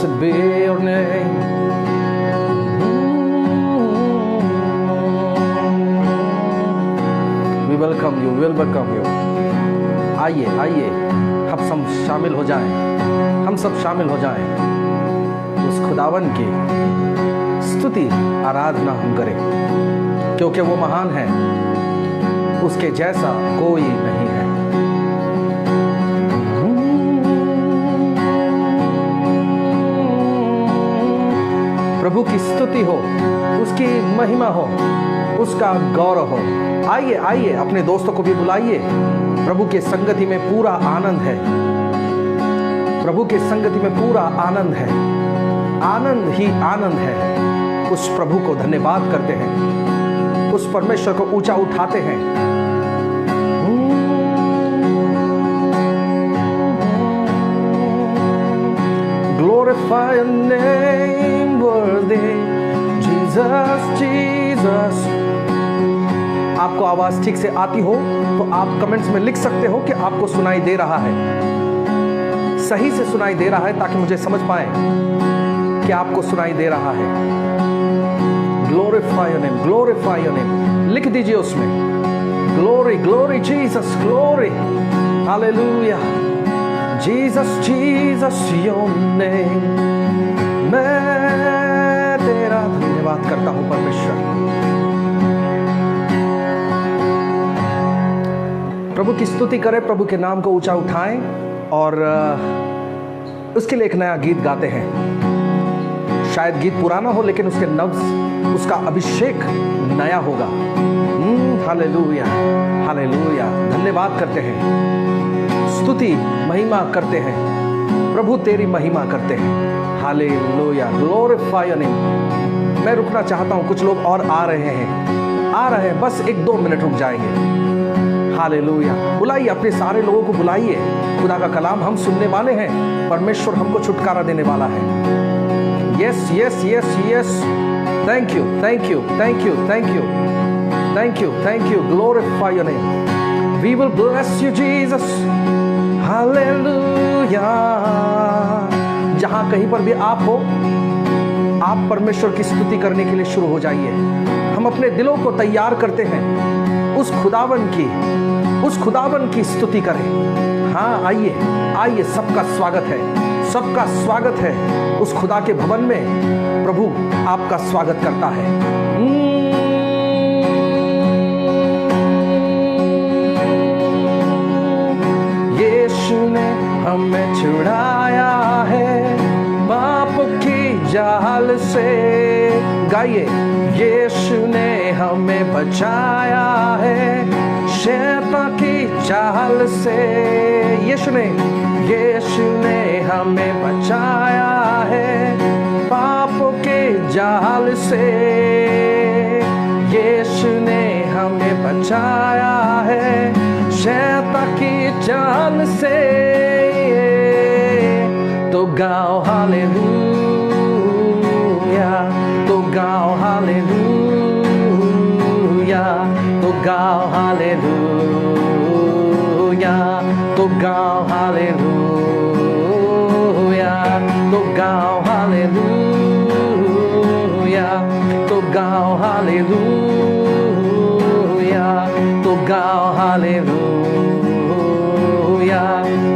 Blessed be your name. We welcome you, we welcome you. आइए आइए, हम सब शामिल हो जाएं, हम सब शामिल हो जाएं। उस खुदावन की स्तुति आराधना हम करें, क्योंकि वो महान है, उसके जैसा कोई नहीं है। प्रभु की स्तुति हो, उसकी महिमा हो, उसका गौरव हो। आइए आइए, अपने दोस्तों को भी बुलाइए। प्रभु के संगति में पूरा आनंद है, प्रभु के संगति में पूरा आनंद है, आनंद ही आनंद है। उस प्रभु को धन्यवाद करते हैं, उस परमेश्वर को ऊंचा उठाते हैं। Glorify your name, worthy Jesus, Jesus। आपको आवाज ठीक से आती हो तो आप कमेंट्स में लिख सकते हो कि आपको सुनाई दे रहा है, सही से सुनाई दे रहा है, ताकि मुझे समझ पाए कि आपको सुनाई दे रहा है। Glorify your name, glorify your name। लिख दीजिए उसमें glory, glory Jesus, glory, hallelujah, Jesus, Jesus your name। मैं तेरा धन्यवाद करता हूं परमेश्वर। प्रभु की स्तुति करें, प्रभु के नाम को ऊंचा उठाएं और उसके लिए एक नया गीत गाते हैं। शायद गीत पुराना हो, लेकिन उसके नब्ज, उसका अभिषेक नया होगा। Hallelujah, hallelujah. धन्यवाद करते हैं, स्तुति महिमा करते हैं, प्रभु तेरी महिमा करते हैं। Hallelujah, glorify your name. मैं रुकना चाहता हूं, कुछ लोग और आ रहे हैं, बस 1-2 मिनट रुक जाएंगे। हालेलुया। बुलाइए, अपने सारे लोगों को बुलाइए। खुदा का कलाम हम सुनने वाले हैं, परमेश्वर हमको छुटकारा देने वाला है। Yes yes yes yes. Thank you, thank you, thank you, thank you, thank you, thank you. Glorify your name. We will bless you Jesus. Hallelujah. जहां कहीं पर भी आप हो, आप परमेश्वर की स्तुति करने के लिए शुरू हो जाइए। हम अपने दिलों को तैयार करते हैं उस खुदावन की स्तुति करें। हाँ, आइए आइए, सबका स्वागत है, सबका स्वागत है। उस खुदा के भवन में प्रभु आपका स्वागत करता है। यीशु ने हमें छुड़ाया है पाप की जाल से। गाइए, यीशु ने हमें बचाया है शैतान की जाल से। यीशु ने हमें बचाया है पाप के जाल से। यीशु ने हमें बचाया है शैतान की जाल से। तो गाओ हालेलुया, तो गाओ हालेलुया, तो गाओ हालेलुया, तो गाओ हालेलुया, तो गाओ हालेलुया, तो गाओ हालेलुया, तो गाओ हालेलुया,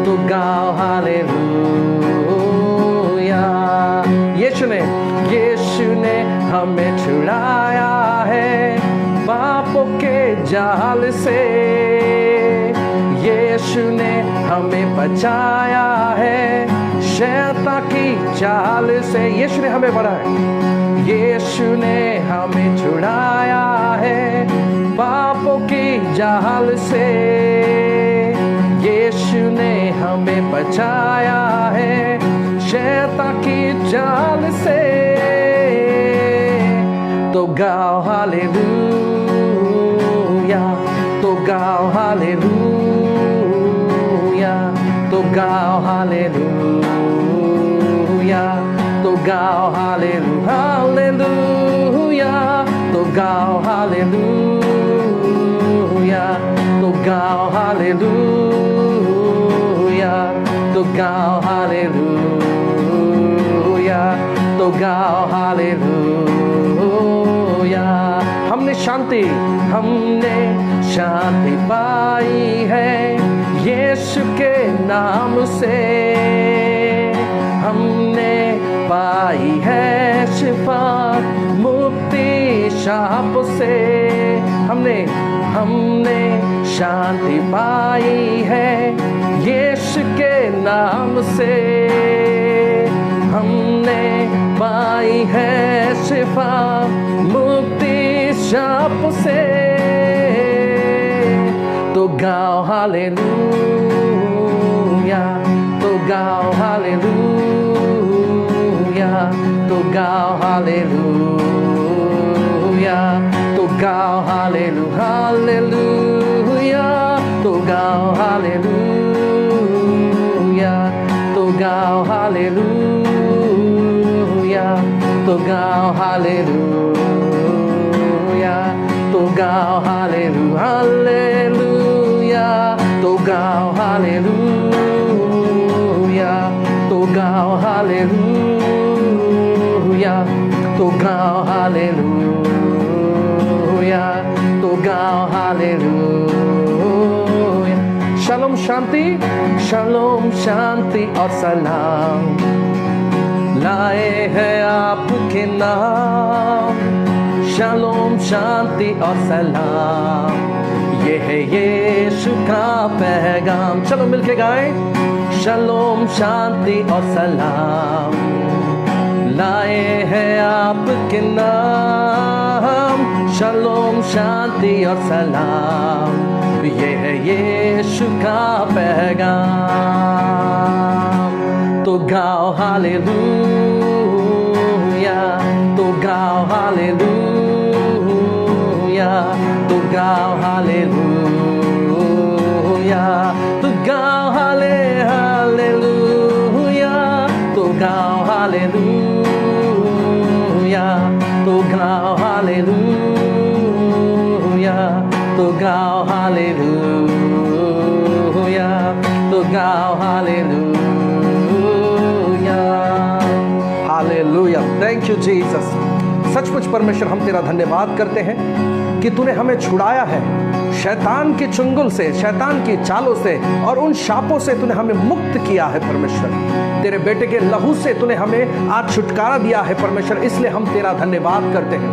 तो गाओ हालेलुया। यीशु ने हमें छुड़ाया है पापों के जाल से। यीशु ने हमें बचाया है शैतान की चाल से। यीशु ने हमें बढ़ाया, यीशु ने हमें छुड़ाया है पापों की जाल से। यीशु ने हमें बचाया है शैतान की जाल से। तो गाओ हालेलुया, तो गाओ हालेलुया, तो गाओ हालेलुया, तो गाओ हालेलुया, तो गाओ हालेलुया, तो गाओ हालेलुया, तो गाओ हालेलुया। हमने शांति पाई है यीशु के नाम से, हमने पाई है शिफा मुक्ति शाप से, हमने शांति पाई है यीशु के नाम से, हमने पाई है शिफा मुक्ति शाप से। तो गाओ हालेलुया, तो गाओ हालेलुया, तो गाओ हालेलुया, तो गाओ हालेलुया, हालेलुया, तो गाओ हालेलुया, तो गाओ हालेलुया, तो गाओ हालेलुया, तो गाओ हालेलुया, हालेलुया, तो गाओ हालेलुया, तो गाओ हालेलुया, तो गाओ हालेलुया, तो गाओ हालेलुया। शालोम शांति, शालोम शांति और सलाम लाए हैं आपके नाम, शालोम शांति और सलाम, ये है यीशु का पैगाम। चलो मिलके गाएं, शालोम शांति और सलाम लाए हैं आपके नाम, शालोम शांति और सलाम, ये है यीशु का पैगाम। तो गाओ हालेलुया, तो गाओ हालेलुया, तो गाओ हालेलुया, तो गाओ हालेलुया, तो गाओ हालेलुया, तो गाओ हालेलुया, तो गाओ हालेलुया, तो गाओ hallelujah, hallelujah. Thank you Jesus. सचमुच परमेश्वर हम तेरा धन्यवाद करते हैं कि तूने हमें छुड़ाया है शैतान के चुंगल से, शैतान की चालों से और उन शापों से तूने हमें मुक्त किया है परमेश्वर। तेरे बेटे के लहू से तूने हमें आज छुटकारा दिया है परमेश्वर, इसलिए हम तेरा धन्यवाद करते हैं,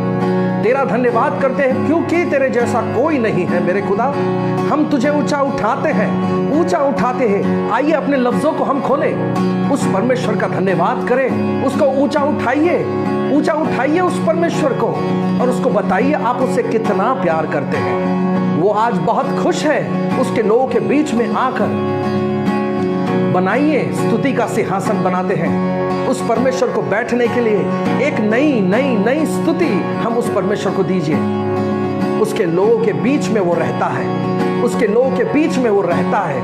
तेरा धन्यवाद करते हैं क्योंकि तेरे जैसा कोई नहीं है मेरे खुदा। हम तुझे ऊंचा उठाते हैं, ऊंचा उठाते हैं। आइए अपने लफ्जों को हम खोलें, उस परमेश्वर का धन्यवाद करें, उसको ऊंचा उठाइए, ऊंचा उठाइए उस परमेश्वर को और उसको बताइए आप उससे कितना प्यार करते हैं। वो आज बहुत खुश है उसके लोगों के बीच में आकर। बनाइए, स्तुति का सिंहासन बनाते हैं उस परमेश्वर को बैठने के लिए। एक नई नई नई स्तुति हम उस परमेश्वर को दीजिए। उसके लोगों के बीच में वो रहता है, उसके लोगों के बीच में वो रहता है।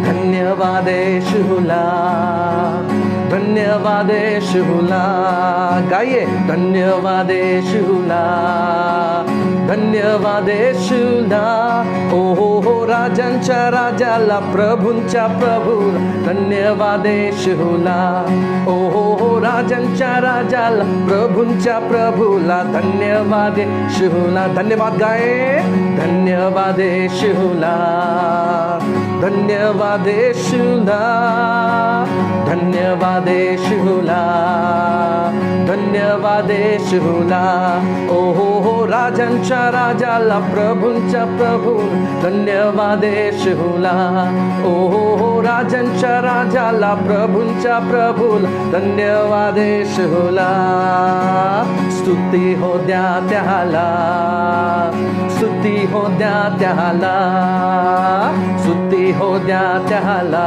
धन्यवाद यीशुला, धन्यवाद यीशुला, गाइए धन्यवाद यीशुला, धन्यवाद यीशुला। ओहो राजांच्या राजाला, प्रभूंच्या प्रभूला, धन्यवाद यीशुला। ओहो राजांच्या राजाला, प्रभूंच्या प्रभूला, धन्यवाद यीशुला। धन्यवाद गाए, धन्यवाद यीशुला, धन्यवाद यीशुला, धन्यवाद यीशुला, धन्यवाद यीशुला। ओहो राजांच्या राजाला, प्रभूंच्या प्रभू, धन्यवाद यीशुला। ओहो राजांच्या राजाला, प्रभूंच्या प्रभूला, धन्यवाद यीशुला। स्तुती हो द्या त्याला, स्तुती हो द्या त्याला, स्तुती हो द्या त्याला,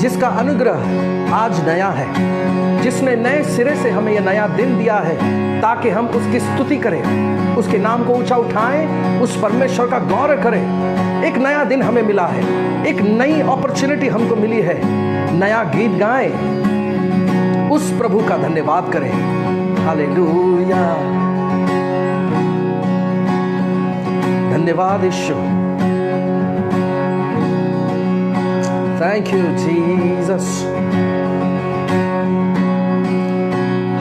जिसका अनुग्रह आज नया है, जिसने नए सिरे से हमें यह नया दिन दिया है ताकि हम उसकी स्तुति करें, उसके नाम को ऊंचा उठाएं, उस परमेश्वर का गौरव करें। एक नया दिन हमें मिला है, एक नई अपॉर्चुनिटी हमको मिली है, नया गीत गाएं, उस प्रभु का धन्यवाद करें। हालेलुया, धन्यवाद यीशु। Thank you Jesus.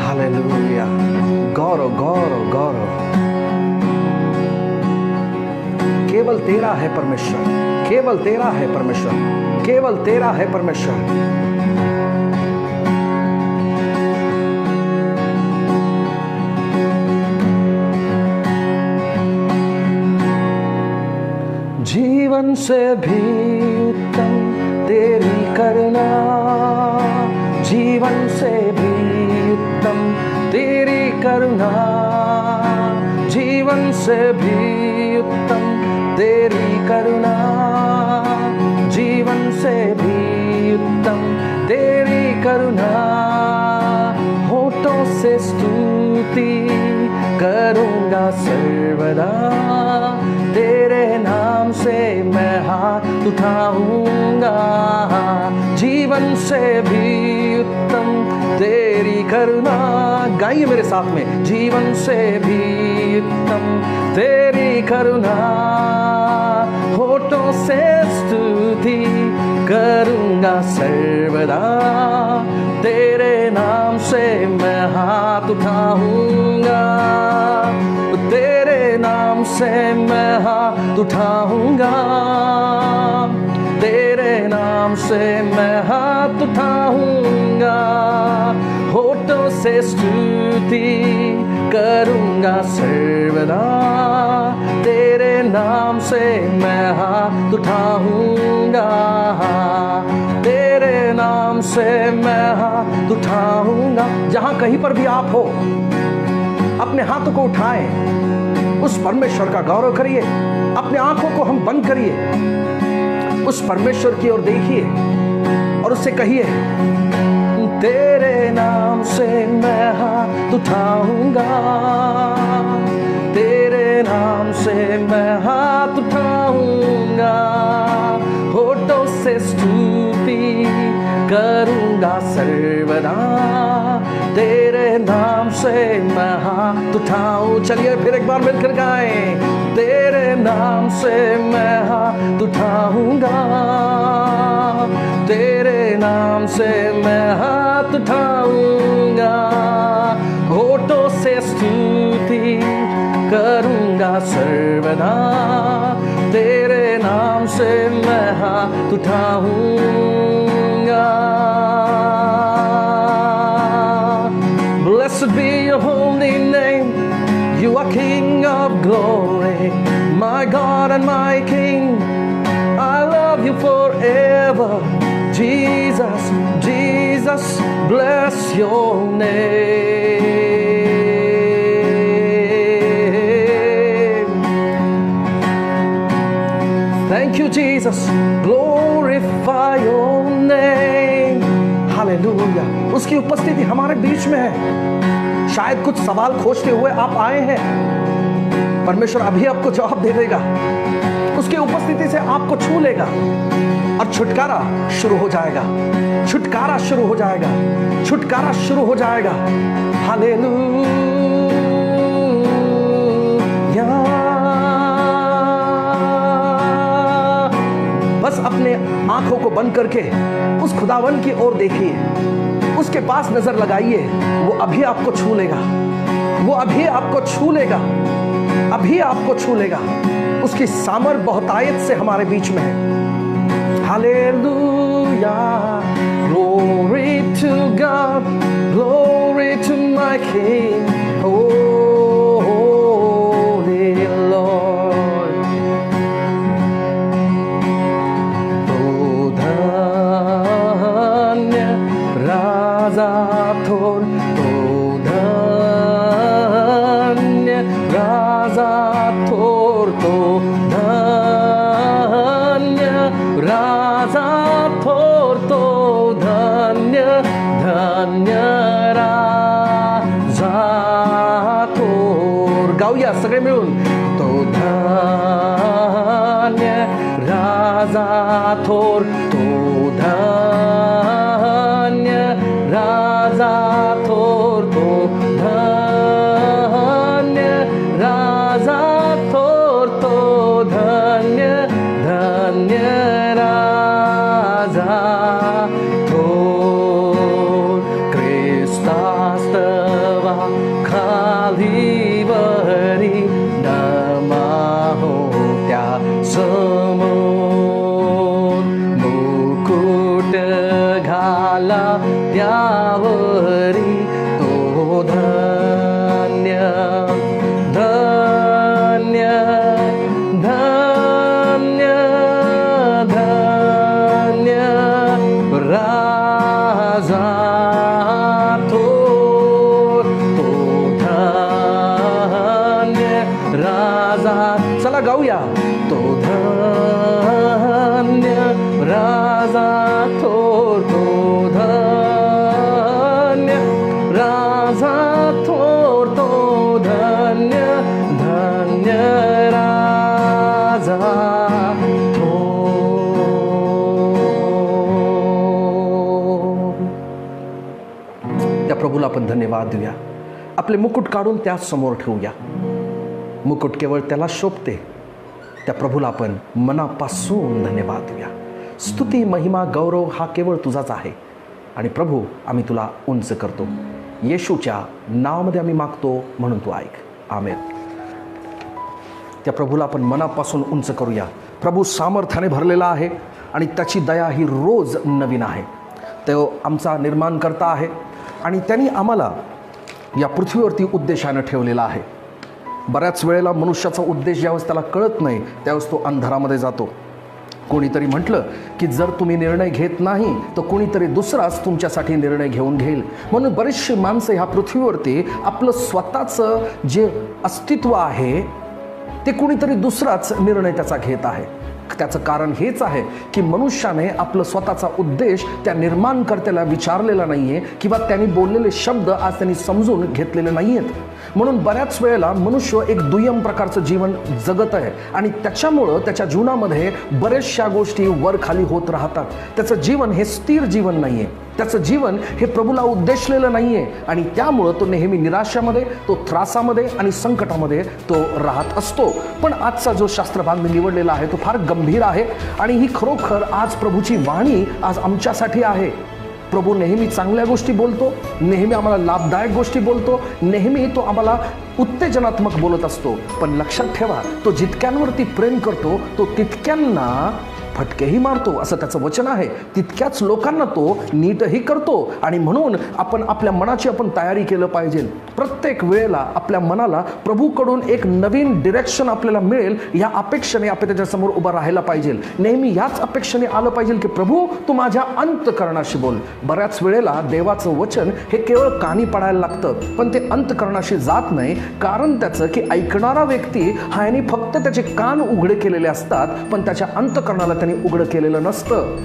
हालेलुया, गौरव गौरव गौरव केवल तेरा है परमेश्वर, केवल तेरा है परमेश्वर, केवल तेरा है परमेश्वर। जीवन से भी उत्तम तेरी करुणा, जीवन से भी उत्तम तेरी करुणा, जीवन से भी उत्तम तेरी करुणा, जीवन से भी उत्तम तेरी करुणा। होठों से स्तुति करूँगा सर्वदा, तेरे नाम से मैं हाथ उठाऊंगा। जीवन से भी उत्तम तेरी करुणा, गाइए मेरे साथ में। जीवन से भी उत्तम तेरी करुणा, होठों से स्तुति करूँगा सर्वदा, तेरे नाम से मैं हाथ उठाऊंगा, तेरे नाम से मैं हाथ उठाऊंगा, तेरे नाम से मैं हाथ उठाऊंगा। होठों से स्तुति करूँगा सर्वदा, तेरे नाम से मैं हाथ उठाऊंगा, तेरे नाम से मैं हाथ उठाऊंगा। जहां कहीं पर भी आप हो, अपने हाथों को उठाएं, उस परमेश्वर का गौरव करिए। अपने आंखों को हम बंद करिए, उस परमेश्वर की ओर देखिए और उससे कहिए, तेरे नाम से मैं हाथ उठाऊंगा, तेरे नाम से मैं हाथ उठाऊंगा। होठों से स्तुति करूँगा सर्वदा, तेरे नाम से मैं हाथ उठाऊं। चलिए फिर एक बार मिलकर गाएं, तेरे नाम से मैं हाथ उठाऊंगा, तेरे नाम से मैं हाथ उठाऊंगा। होठों से स्तुति करूँगा सर्वदा, तेरे नाम से मैं हाथ उठाऊंगा। Blessed be your holy name, you are King of glory, my God and my King. I love you forever, Jesus, Jesus, bless your name. Thank you, Jesus, glorify your name. Hallelujah, उसकी उपस्थिति हमारे beach में है। शायद कुछ सवाल खोजते हुए आप आए हैं, परमेश्वर अभी आपको जवाब दे देगा, उसकी उपस्थिति से आपको छू लेगा और छुटकारा शुरू हो जाएगा, छुटकारा शुरू हो जाएगा, छुटकारा शुरू हो जाएगा। हालेलुया। बस अपने आंखों को बंद करके उस खुदावन की ओर देखिए, उसके पास नजर लगाइए, वो अभी आपको छू लेगा, वो अभी आपको छू लेगा, अभी आपको छू लेगा। उसकी सामर्थ बहुतायत से हमारे बीच में है। Hallelujah, glory to God, glory to my King, holy Lord. तो धन्य राजा थोर, तो धन्य राजा थोर, तो धन्य राजा थोर, तो गाऊया सगळे मिळून. तो धन्य राजा थोर, तो धन्य राजा थोर, तो धन्य राजा थोर, तो धन्य धन्य राजा थोर. ख्रिस्तास्तवा खालीवरी नमा होत्या समोर, मुकुट घाला त्यावरी, तो धन्य धन्य धन्य धन्य राजा थोर, तो धन्य राजा. चला गाऊया. तो धन्य राजा थोर, तो धन्य राजा थोर, तो धन्य धन्य राजा थोर. त्या प्रभूला आपण धन्यवाद देऊया. आपले मुकुट काढून त्या समोर ठेवूया. मुकुट केवळ त्याला शोभते. त्या प्रभूला आपण मनापासून धन्यवाद देऊया. स्तुती, महिमा, गौरव हा केवळ तुझाच आहे. आणि प्रभू, आम्ही तुला उंच करतो. येशूच्या नावामध्ये आम्ही मागतो, म्हणून तू ऐक. आमेन. त्या प्रभूला आपण मनापासून उंच करूया. प्रभू सामर्थ्याने भरलेला आहे आणि त्याची दया ही रोज नवीन आहे. तो आमचा निर्माणकर्ता आहे आणि त्यांनी आम्हाला या पृथ्वीवरती उद्देशानं ठेवलेला आहे. बऱ्याच वेळेला मनुष्याचा उद्देश ज्यावेळेस त्याला कळत नाही त्यावेळेस तो अंधारामध्ये जातो. कोणीतरी म्हटलं की जर तुम्ही निर्णय घेत नाही तर कोणीतरी दुसराच तुमच्यासाठी निर्णय घेऊन घेईल. म्हणून बरेचशी माणसं ह्या पृथ्वीवरती आपलं स्वतःचं जे अस्तित्व आहे ते कोणीतरी दुसराच निर्णय त्याचा घेत आहे. त्याचं कारण हेच आहे की मनुष्याने आपलं स्वतःचा उद्देश त्या निर्माणकर्त्याला विचारलेला नाही आहे किंवा त्यांनी बोललेले शब्द आज त्यांनी समजून घेतलेले नाही आहेत. म्हणून बऱ्याच वेळेला मनुष्य एक दुय्यम प्रकारचं जीवन जगत आहे आणि त्याच्यामुळं त्याच्या जीवनामध्ये बऱ्याचशा गोष्टी वर खाली होत राहतात. त्याचं जीवन हे स्थिर जीवन नाही आहे. त्याचं जीवन हे प्रभूला उद्देशलेलं नाही आहे आणि त्यामुळं तो नेहमी निराशामध्ये, तो त्रासामध्ये आणि संकटामध्ये तो राहत असतो. पण आजचा जो शास्त्रभाग मी निवडलेला आहे तो फार गंभीर आहे आणि ही खरोखर आज प्रभूची वाणी आज आमच्यासाठी आहे. प्रभू नेहमी चांगल्या गोष्टी बोलतो, नेहमी आम्हाला लाभदायक गोष्टी बोलतो, नेहमी तो आम्हाला उत्तेजनात्मक बोलत असतो. पण लक्षात ठेवा, तो जितक्यांवरती प्रेम करतो तो तितक्यांना फटकेही मारतो असं त्याचं वचन आहे. तितक्याच लोकांना तो नीटही करतो आणि म्हणून आपण आपल्या मनाची आपण तयारी केलं पाहिजे. प्रत्येक वेळेला आपल्या मनाला प्रभूकडून एक नवीन डिरेक्शन आपल्याला मिळेल या अपेक्षेने आपण त्याच्यासमोर उभं राहायला पाहिजे. नेहमी याच अपेक्षेने आलं पाहिजे की प्रभू तू माझ्या अंतःकरणाशी बोल. बऱ्याच वेळेला देवाचं वचन हे केवळ कानी पडायला लागतं पण ते अंतःकरणाशी जात नाही. कारण त्याचं की ऐकणारा व्यक्ती हा याने फक्त त्याचे कान उघडे केलेले असतात पण त्याच्या अंतःकरणाला उघड केलेलं नसतं.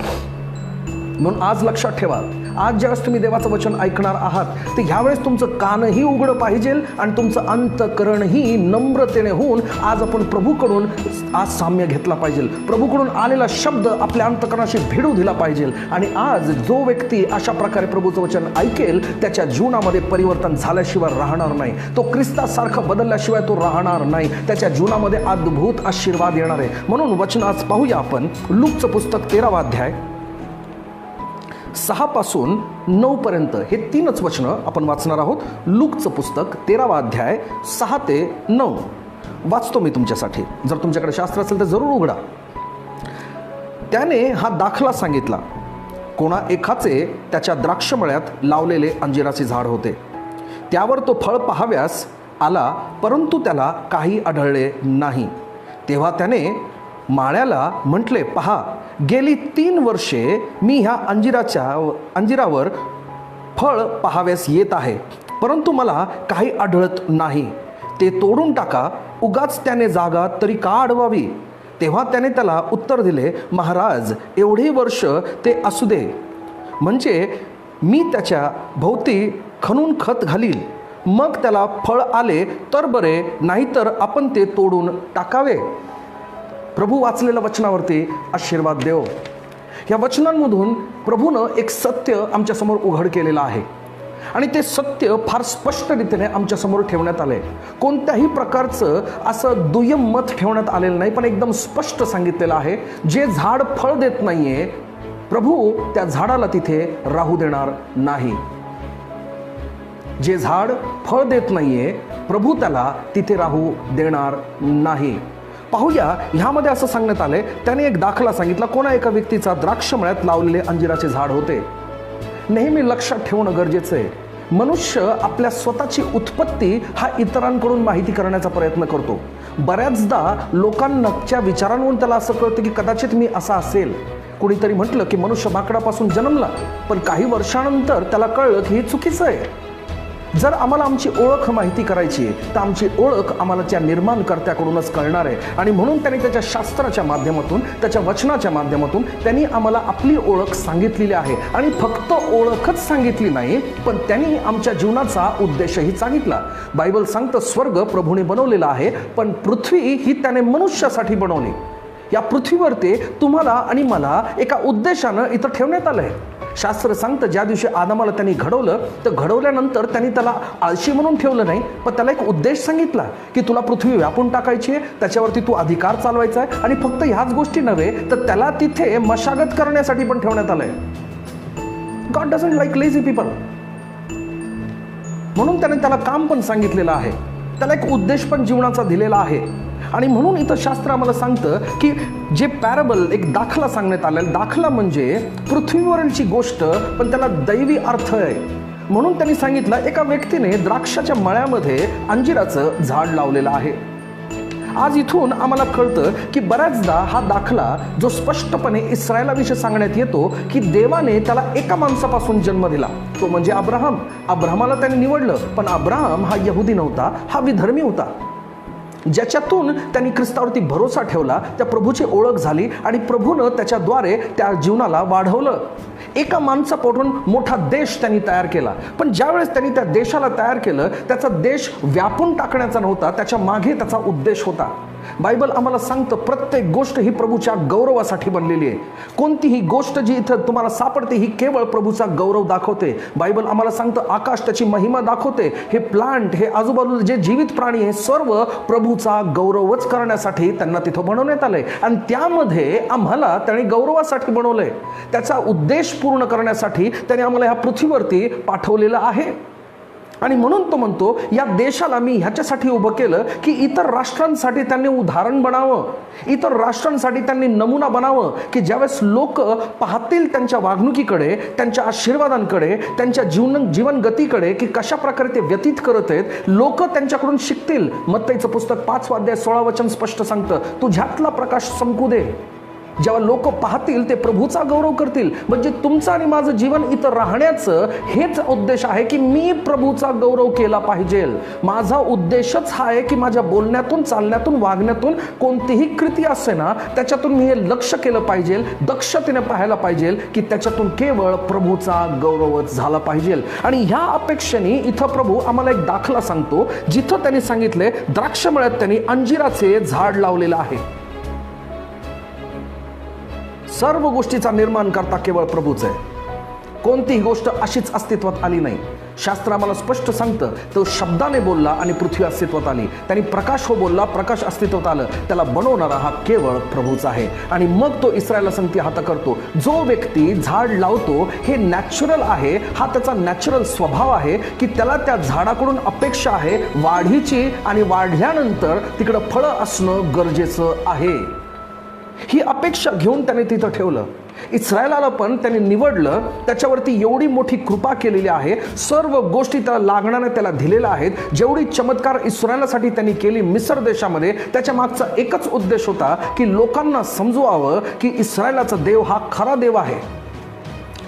म्हणून आज लक्षात ठेवा, आज ज्यावेळेस तुम्ही देवाचं वचन ऐकणार आहात तर ह्यावेळेस तुमचं कानही उघडं पाहिजे आणि तुमचं अंतःकरणही नम्रतेने होऊन आज आपण प्रभूकडून आज साम्य घेतला पाहिजे. प्रभूकडून आलेला शब्द आपल्या अंतःकरणाशी भिडू दिला पाहिजे आणि आज जो व्यक्ती अशा प्रकारे प्रभूचं वचन ऐकेल त्याच्या जीवनामध्ये परिवर्तन झाल्याशिवाय राहणार नाही. तो ख्रिस्तासारखा बदलल्याशिवाय तो राहणार नाही. त्याच्या जीवनामध्ये अद्भुत आशीर्वाद येणार आहे. म्हणून वचन आज पाहूया आपण. लूकचं पुस्तक 13वा अध्याय 6 पासून 9 पर्यंत हे 3च वचनं आपण वाचणार आहोत. लूकचं पुस्तक 13वा अध्याय 6 ते 9 वाचतो मी तुमच्यासाठी. जर तुमच्याकडे शास्त्र असेल तर जरूर उघडा. त्याने हा दाखला सांगितला. कोणा एकाचे त्याच्या द्राक्षमळ्यात लावलेले अंजिराचे झाड होते. त्यावर तो फळ पाहाव्यास आला परंतु त्याला काही आढळले नाही. तेव्हा त्याने माळ्याला म्हटले, पहा, गेली 3 वर्षे मी ह्या अंजिरावर फळ पाहाव्यास येत आहे परंतु मला काही आढळत नाही. ते तोडून टाका. उगाच त्याने जागा तरी का अडवावी. तेव्हा त्याने त्याला उत्तर दिले, महाराज, एवढे वर्ष ते असू दे, म्हणजे मी त्याच्या भोवती खणून खत घालील. मग त्याला फळ आले तर बरे, नाहीतर आपण ते तोडून टाकावे. प्रभू वाचलेल्या वचनावरती आशीर्वाद देव. या वचनांमधून प्रभूनं एक सत्य आमच्यासमोर उघड केलेलं आहे आणि ते सत्य फार स्पष्ट रीतीने आमच्यासमोर ठेवण्यात आले. कोणत्याही प्रकारचं असं दुय्यम मत ठेवण्यात आलेलं नाही, पण एकदम स्पष्ट सांगितलेलं आहे, जे झाड फळ देत नाहीये प्रभू त्या झाडाला तिथे राहू देणार नाही. जे झाड फळ देत नाहीये प्रभू त्याला तिथे राहू देणार नाही. पाहूया, ह्यामध्ये असं सांगण्यात आले, त्याने एक दाखला सांगितला. कोणा एका व्यक्तीचा द्राक्षमळ्यात लावलेले अंजिराचे झाड होते. नेहमी लक्षात ठेवणं गरजेचं आहे, मनुष्य आपल्या स्वतःची उत्पत्ती हा इतरांकडून माहिती करण्याचा प्रयत्न करतो. बऱ्याचदा लोकांच्या विचारांवरून त्याला असं कळतं की कदाचित मी असा असेल. कुणीतरी म्हटलं की मनुष्य माकडापासून जन्मला, पण काही वर्षानंतर त्याला कळलं की हे चुकीचं आहे. जर आम्हाला आमची ओळख माहिती करायची तर आमची ओळख आम्हाला त्या निर्माणकर्त्याकडूनच कळणार आहे. आणि म्हणून त्यांनी त्याच्या शास्त्राच्या माध्यमातून, त्याच्या वचनाच्या माध्यमातून त्यांनी आम्हाला आपली ओळख सांगितलेली आहे. आणि फक्त ओळखच सांगितली नाही, पण त्यांनी आमच्या जीवनाचा उद्देशही सांगितला. बायबल सांगतं स्वर्ग प्रभूने बनवलेला आहे, पण पृथ्वी ही त्याने मनुष्यासाठी बनवली. या पृथ्वीवरती तुम्हाला आणि मला एका उद्देशानं इथं ठेवण्यात आलंय. शास्त्र सांगतं ज्या दिवशी आदमाला त्यांनी घडवलं, तर घडवल्यानंतर त्यांनी त्याला आळशी म्हणून ठेवलं नाही, पण त्याला एक उद्देश सांगितला की तुला पृथ्वी व्यापून टाकायची आहे, त्याच्यावरती तू अधिकार चालवायचा आहे. आणि फक्त ह्याच गोष्टी नव्हे, तर त्याला तिथे मशागत करण्यासाठी पण ठेवण्यात आलंय. God doesn't like lazy people. म्हणून त्याने त्याला काम पण सांगितलेलं आहे, त्याला एक उद्देश पण जीवनाचा दिलेला आहे. आणि म्हणून इथं शास्त्र आम्हाला सांगतं की जे पॅराबल, एक दाखला सांगण्यात आलेला, दाखला म्हणजे पृथ्वीवरीलची गोष्ट, पण त्याला दैवी अर्थ आहे. म्हणून त्यांनी सांगितलं, एका व्यक्तीने द्राक्षाच्या मळ्यामध्ये अंजिराचं झाड लावलेलं आहे. आज इथून आम्हाला कळतं की बऱ्याचदा हा दाखला जो स्पष्टपणे इस्रायलाविषयी सांगण्यात येतो की देवाने त्याला एका माणसापासून जन्म दिला, तो म्हणजे अब्राहम. अब्राहमाला त्याने निवडलं, पण अब्राहम हा यहुदी नव्हता, हा विधर्मी होता. ज्याच्यातून त्यांनी ख्रिस्तावरती भरोसा ठेवला, त्या प्रभूची ओळख झाली आणि प्रभूनं त्याच्याद्वारे त्या जीवनाला वाढवलं. एका माणसापासून मोठा देश त्यांनी तयार केला. पण ज्यावेळेस त्यांनी त्या देशाला तयार केलं, त्याचा देश व्यापून टाकण्याचा नव्हता, त्याच्या मागे त्याचा उद्देश होता. बायबल आम्हाला सांगतं प्रत्येक गोष्ट ही प्रभूच्या गौरवासाठी बनलेली आहे. कोणतीही गोष्ट जी इथं तुम्हाला सापडते ही केवळ प्रभूचा गौरव दाखवते. बायबल आम्हाला सांगतं आकाश त्याची महिमा दाखवते. हे प्लांट, हे आजूबाजूला जे जीवित प्राणी, हे सर्व प्रभूचा गौरवच करण्यासाठी त्यांना तिथं बनवण्यात आलंय. आणि त्यामध्ये आम्हाला त्याने गौरवासाठी बनवलंय. त्याचा उद्देश पूर्ण करण्यासाठी त्याने आम्हाला ह्या पृथ्वीवरती पाठवलेलं आहे. आणि म्हणून तो म्हणतो, या देशाला मी ह्याच्यासाठी उभं केलं की इतर राष्ट्रांसाठी त्यांनी उदाहरण बनावं, इतर राष्ट्रांसाठी त्यांनी नमुना बनावं, की ज्यावेळेस लोक पाहतील त्यांच्या वागणुकीकडे, त्यांच्या आशीर्वादांकडे, त्यांच्या जीवन गतीकडे, की कशा प्रकारे ते व्यतीत करत आहेत, लोक त्यांच्याकडून शिकतील. मत्तईचं पुस्तक 5 अध्याय 16 वचन स्पष्ट सांगतं, तुझ्यातला प्रकाश चमकू दे. जेव्हा लोक पाहतील ते प्रभूचा गौरव करतील. म्हणजे तुमचं आणि माझं जीवन इथं राहण्याचं हेच उद्देश आहे की मी प्रभूचा गौरव केला पाहिजे. माझा उद्देशच हा आहे की माझ्या बोलण्यातून, चालण्यातून, वागण्यातून कोणतीही कृती असते ना, त्याच्यातून मी हे लक्ष केलं पाहिजे, दक्षतेने पाहायला पाहिजे की त्याच्यातून केवळ प्रभूचा गौरवच झाला पाहिजे. आणि ह्या अपेक्षेने इथं प्रभू आम्हाला एक दाखला सांगतो, जिथं त्यांनी सांगितले द्राक्षमळ्यात त्यांनी अंजिराचे झाड लावलेलं आहे. सर्व गोष्टीचा निर्माण करता केवळ प्रभूच आहे. कोणतीही गोष्ट अशीच अस्तित्वात आली नाही. शास्त्र आम्हाला स्पष्ट सांगतं, तो शब्दाने बोलला आणि पृथ्वी अस्तित्वात आली. त्यांनी प्रकाश हो बोलला, प्रकाश अस्तित्वात आलं. त्याला बनवणारा हा केवळ प्रभूच आहे. आणि मग तो इस्रायलला संगती हात करतो. जो व्यक्ती झाड लावतो हे नॅचरल आहे, हा त्याचा नॅचरल स्वभाव आहे की त्याला त्या झाडाकडून अपेक्षा आहे वाढीची, आणि वाढल्यानंतर तिकडं फळं असणं गरजेचं आहे. ही अपेक्षा घेऊन त्याने तिथं ठेवलं. इस्रायलाला पण त्याने निवडलं, त्याच्यावरती एवढी मोठी कृपा केलेली आहे, सर्व गोष्टी त्याला लागणाऱ्या त्याला दिलेल्या आहेत. जेवढी चमत्कार इस्रायलासाठी त्यांनी केली मिस्र देशामध्ये, त्याच्या मागचा एकच उद्देश होता की लोकांना समजवावं की इस्रायलाचा देव हा खरा देव आहे.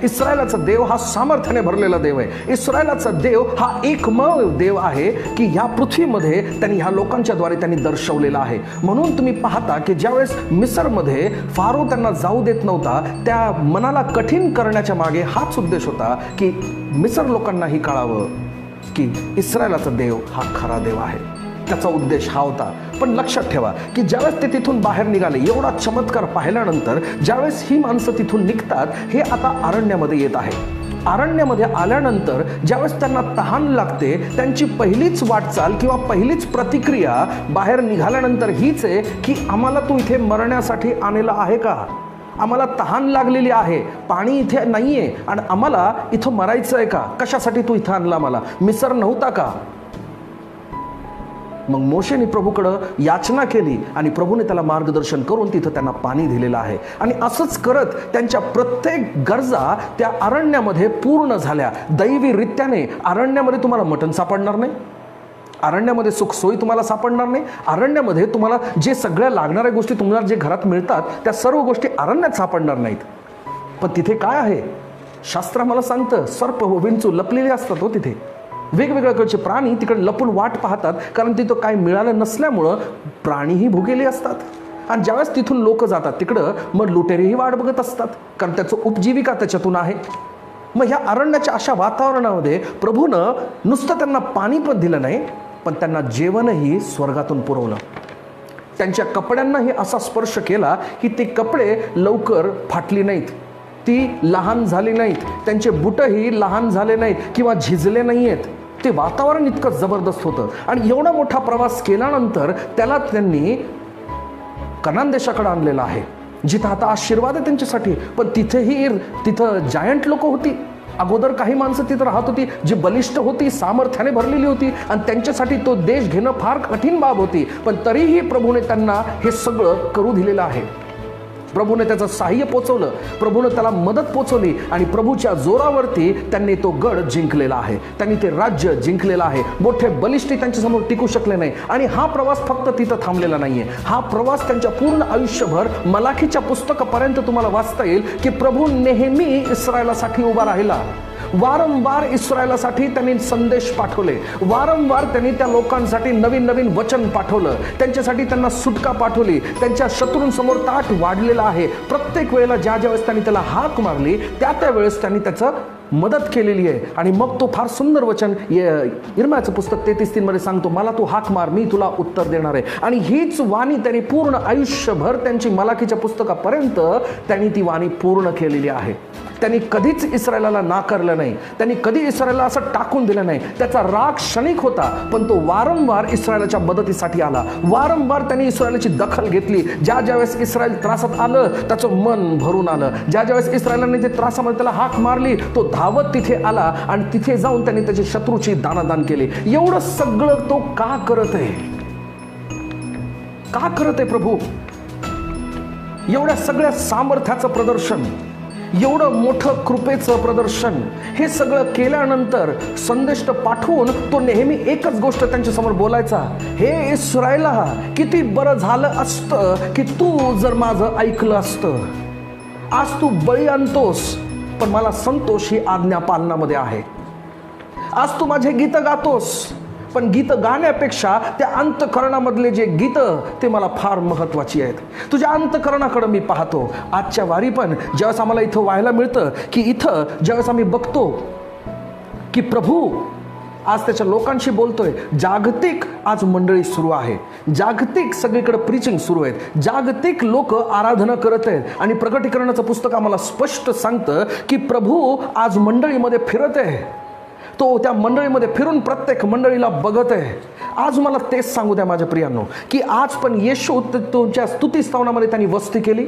इस्रायलाचा देव हा सामर्थ्याने भरलेला देव आहे. इस्रायलाचा देव हा एकमेव देव आहे की ह्या पृथ्वीमध्ये त्यांनी ह्या लोकांच्या द्वारे त्यांनी दर्शवलेला आहे. म्हणून तुम्ही पाहता की ज्यावेळेस मिस्रमध्ये फारो त्यांना जाऊ देत नव्हता, त्या मनाला कठीण करण्याच्या मागे हाच उद्देश होता की मिस्र लोकांनाही कळावं की इस्रायलाचा देव हा खरा देव आहे. त्याचा उद्देश हा होता. पण लक्षात ठेवा की ज्यावेळेस ते तिथून बाहेर निघाले, एवढा चमत्कार पाहिल्यानंतर ज्यावेळेस ही माणसं तिथून निघतात, हे आता अरण्यामध्ये येत आहे. अरण्यामध्ये आल्यानंतर ज्यावेळेस त्यांना तहान लागते, त्यांची पहिलीच वाटचाल किंवा पहिलीच प्रतिक्रिया बाहेर निघाल्यानंतर हीच आहे की आम्हाला तू इथे मरण्यासाठी आणलेला आहे का? आम्हाला तहान लागलेली आहे, पाणी इथे नाहीये आणि आम्हाला इथं मरायचं आहे का? कशासाठी तू इथं आणला? मला मिसर नव्हता का? मग मोशेने प्रभूकडं याचना केली आणि प्रभूने त्याला मार्गदर्शन करून तिथं त्यांना पाणी दिलेलं आहे. आणि असंच करत त्यांच्या प्रत्येक गरजा त्या अरण्यामध्ये पूर्ण झाल्या. दैवीरित्याने अरण्यामध्ये तुम्हाला मटण सापडणार नाही, अरण्यामध्ये सुखसोयी तुम्हाला सापडणार नाही, अरण्यामध्ये तुम्हाला जे सगळ्या लागणाऱ्या गोष्टी तुम्हाला जे घरात मिळतात त्या सर्व गोष्टी अरण्यात सापडणार नाहीत. पण तिथे काय आहे? शास्त्र मला सांगतं, सर्प व विंचू लपलेले असतात हो तिथे. वेगवेगळ्या प्रकारचे प्राणी तिकडे लपून वाट पाहतात, कारण तिथं काय मिळालं नसल्यामुळं प्राणीही भुकेले असतात. आणि ज्यावेळेस तिथून लोक जातात तिकडं, मग लुटेरेही वाट बघत असतात, कारण त्याचं उपजीविका त्याच्यातून आहे. मग ह्या अरण्याच्या अशा वातावरणामध्ये प्रभूनं नुसतं त्यांना पाणी पण दिलं नाही, पण त्यांना जेवणही स्वर्गातून पुरवलं. त्यांच्या कपड्यांनाही असा स्पर्श केला की ते कपडे लवकर फाटली नाहीत, ती लहान झाली नाहीत, त्यांचे बुटही लहान झाले नाहीत किंवा झिजले नाही आहेत. ते वातावरण इतकं जबरदस्त होतं. आणि एवढा मोठा प्रवास केल्यानंतर त्याला त्यांनी कनान देशाकडे आणलेला आहे, जिथं आता आशीर्वाद आहे त्यांच्यासाठी. पण तिथं जायंट लोक होती. अगोदर काही माणसं तिथं राहत होती जी बलिष्ठ होती, सामर्थ्याने भरलेली होती, आणि त्यांच्यासाठी तो देश घेणं फार कठीण बाब होती. पण तरीही प्रभूने त्यांना हे सगळं करू दिलेलं आहे. प्रभूने त्याचं साह्य पोचवलं, प्रभूने त्याला मदत पोचवली आणि प्रभूच्या जोरावरती त्यांनी तो गड जिंकलेला आहे, त्यांनी ते राज्य जिंकलेलं आहे. मोठे बलिष्ठ त्यांच्यासमोर टिकू शकले नाही. आणि हा प्रवास फक्त तिथं थांबलेला नाहीये, हा प्रवास त्यांच्या पूर्ण आयुष्यभर मलाखीच्या पुस्तकापर्यंत तुम्हाला वाचता येईल की प्रभू नेहमी इस्रायलासाठी उभा राहिला. वारंवार इस्रायलासाठी त्यांनी संदेश पाठवले, वारंवार त्यांनी त्या लोकांसाठी नवीन नवीन वचन पाठवलं, त्यांच्यासाठी त्यांना सुटका पाठवली. त्यांच्या शत्रूंसमोर ताट वाढलेला आहे. प्रत्येक वेळेला ज्या वेळेस त्यांनी त्याला हाक मारली त्या वेळेस त्यांनी त्याचं मदत केलेली आहे. आणि मग तो फार सुंदर वचन इर्म्याचं पुस्तक 33:3 मध्ये सांगतो, मला तू हाक मार, मी तुला उत्तर देणार आहे. आणि हीच वाणी त्यांनी पूर्ण आयुष्यभर त्यांची मलाखीच्या पुस्तकापर्यंत त्यांनी ती वाणी पूर्ण केलेली आहे. त्यांनी कधीच इस्रायलाला नाकारलं नाही, त्यांनी कधी इस्रायलला असं टाकून दिलं नाही. त्याचा राग क्षणिक होता, पण तो वारंवार इस्रायलाच्या मदतीसाठी आला. वारंवार त्यांनी इस्रायलाची दखल घेतली. ज्या वेळेस इस्रायल त्रासात आलं त्याचं मन भरून आलं. ज्या वेळेस इस्रायलाने ते त्रासामध्ये त्याला हाक मारली, तो धावत तिथे आला आणि तिथे जाऊन त्यांनी त्याच्या शत्रूची दानादान केली. एवढं सगळं तो का करत आहे? का करत आहे प्रभू? एवढ्या सगळ्या सामर्थ्याचं प्रदर्शन, एवढं मोठं कृपेचं प्रदर्शन, हे सगळं केल्यानंतर संदेश पाठवून तो नेहमी एकच गोष्ट त्यांच्यासमोर बोलायचा, हे इस्रायला, किती बरं झालं असतं की तू जर माझं ऐकलं असतं. आज तू बळी आणतोस, पण मला संतोष ही आज्ञा पालनामध्ये आहे. आज तू माझे गीत गातोस, पण गीत गाण्यापेक्षा त्या अंतःकरणामधले जे गीत ते मला फार महत्त्वाची आहेत. तुझ्या अंतःकरणाकडे मी पाहतो. आजच्या वारी पण ज्यावेळेस आम्हाला इथं व्हायला मिळतं की इथं ज्यावेळेस आम्ही बघतो की प्रभू आज त्याच्या लोकांशी बोलतोय, जागतिक आज मंडळी सुरू आहे, जागतिक सगळीकडे प्रीचिंग सुरू आहेत, जागतिक लोक आराधना करत आहेत. आणि प्रकटीकरणाचं पुस्तक आम्हाला स्पष्ट सांगतं की प्रभू आज मंडळीमध्ये फिरत आहे. तो त्या मंडळीमध्ये फिरून प्रत्येक मंडळीला बघत आहे. आज मला तेच सांगू द्या माझ्या प्रियांनो की आज पण येशू तुमच्या स्तुतिस्तवनामध्ये त्यांनी वस्ती केली.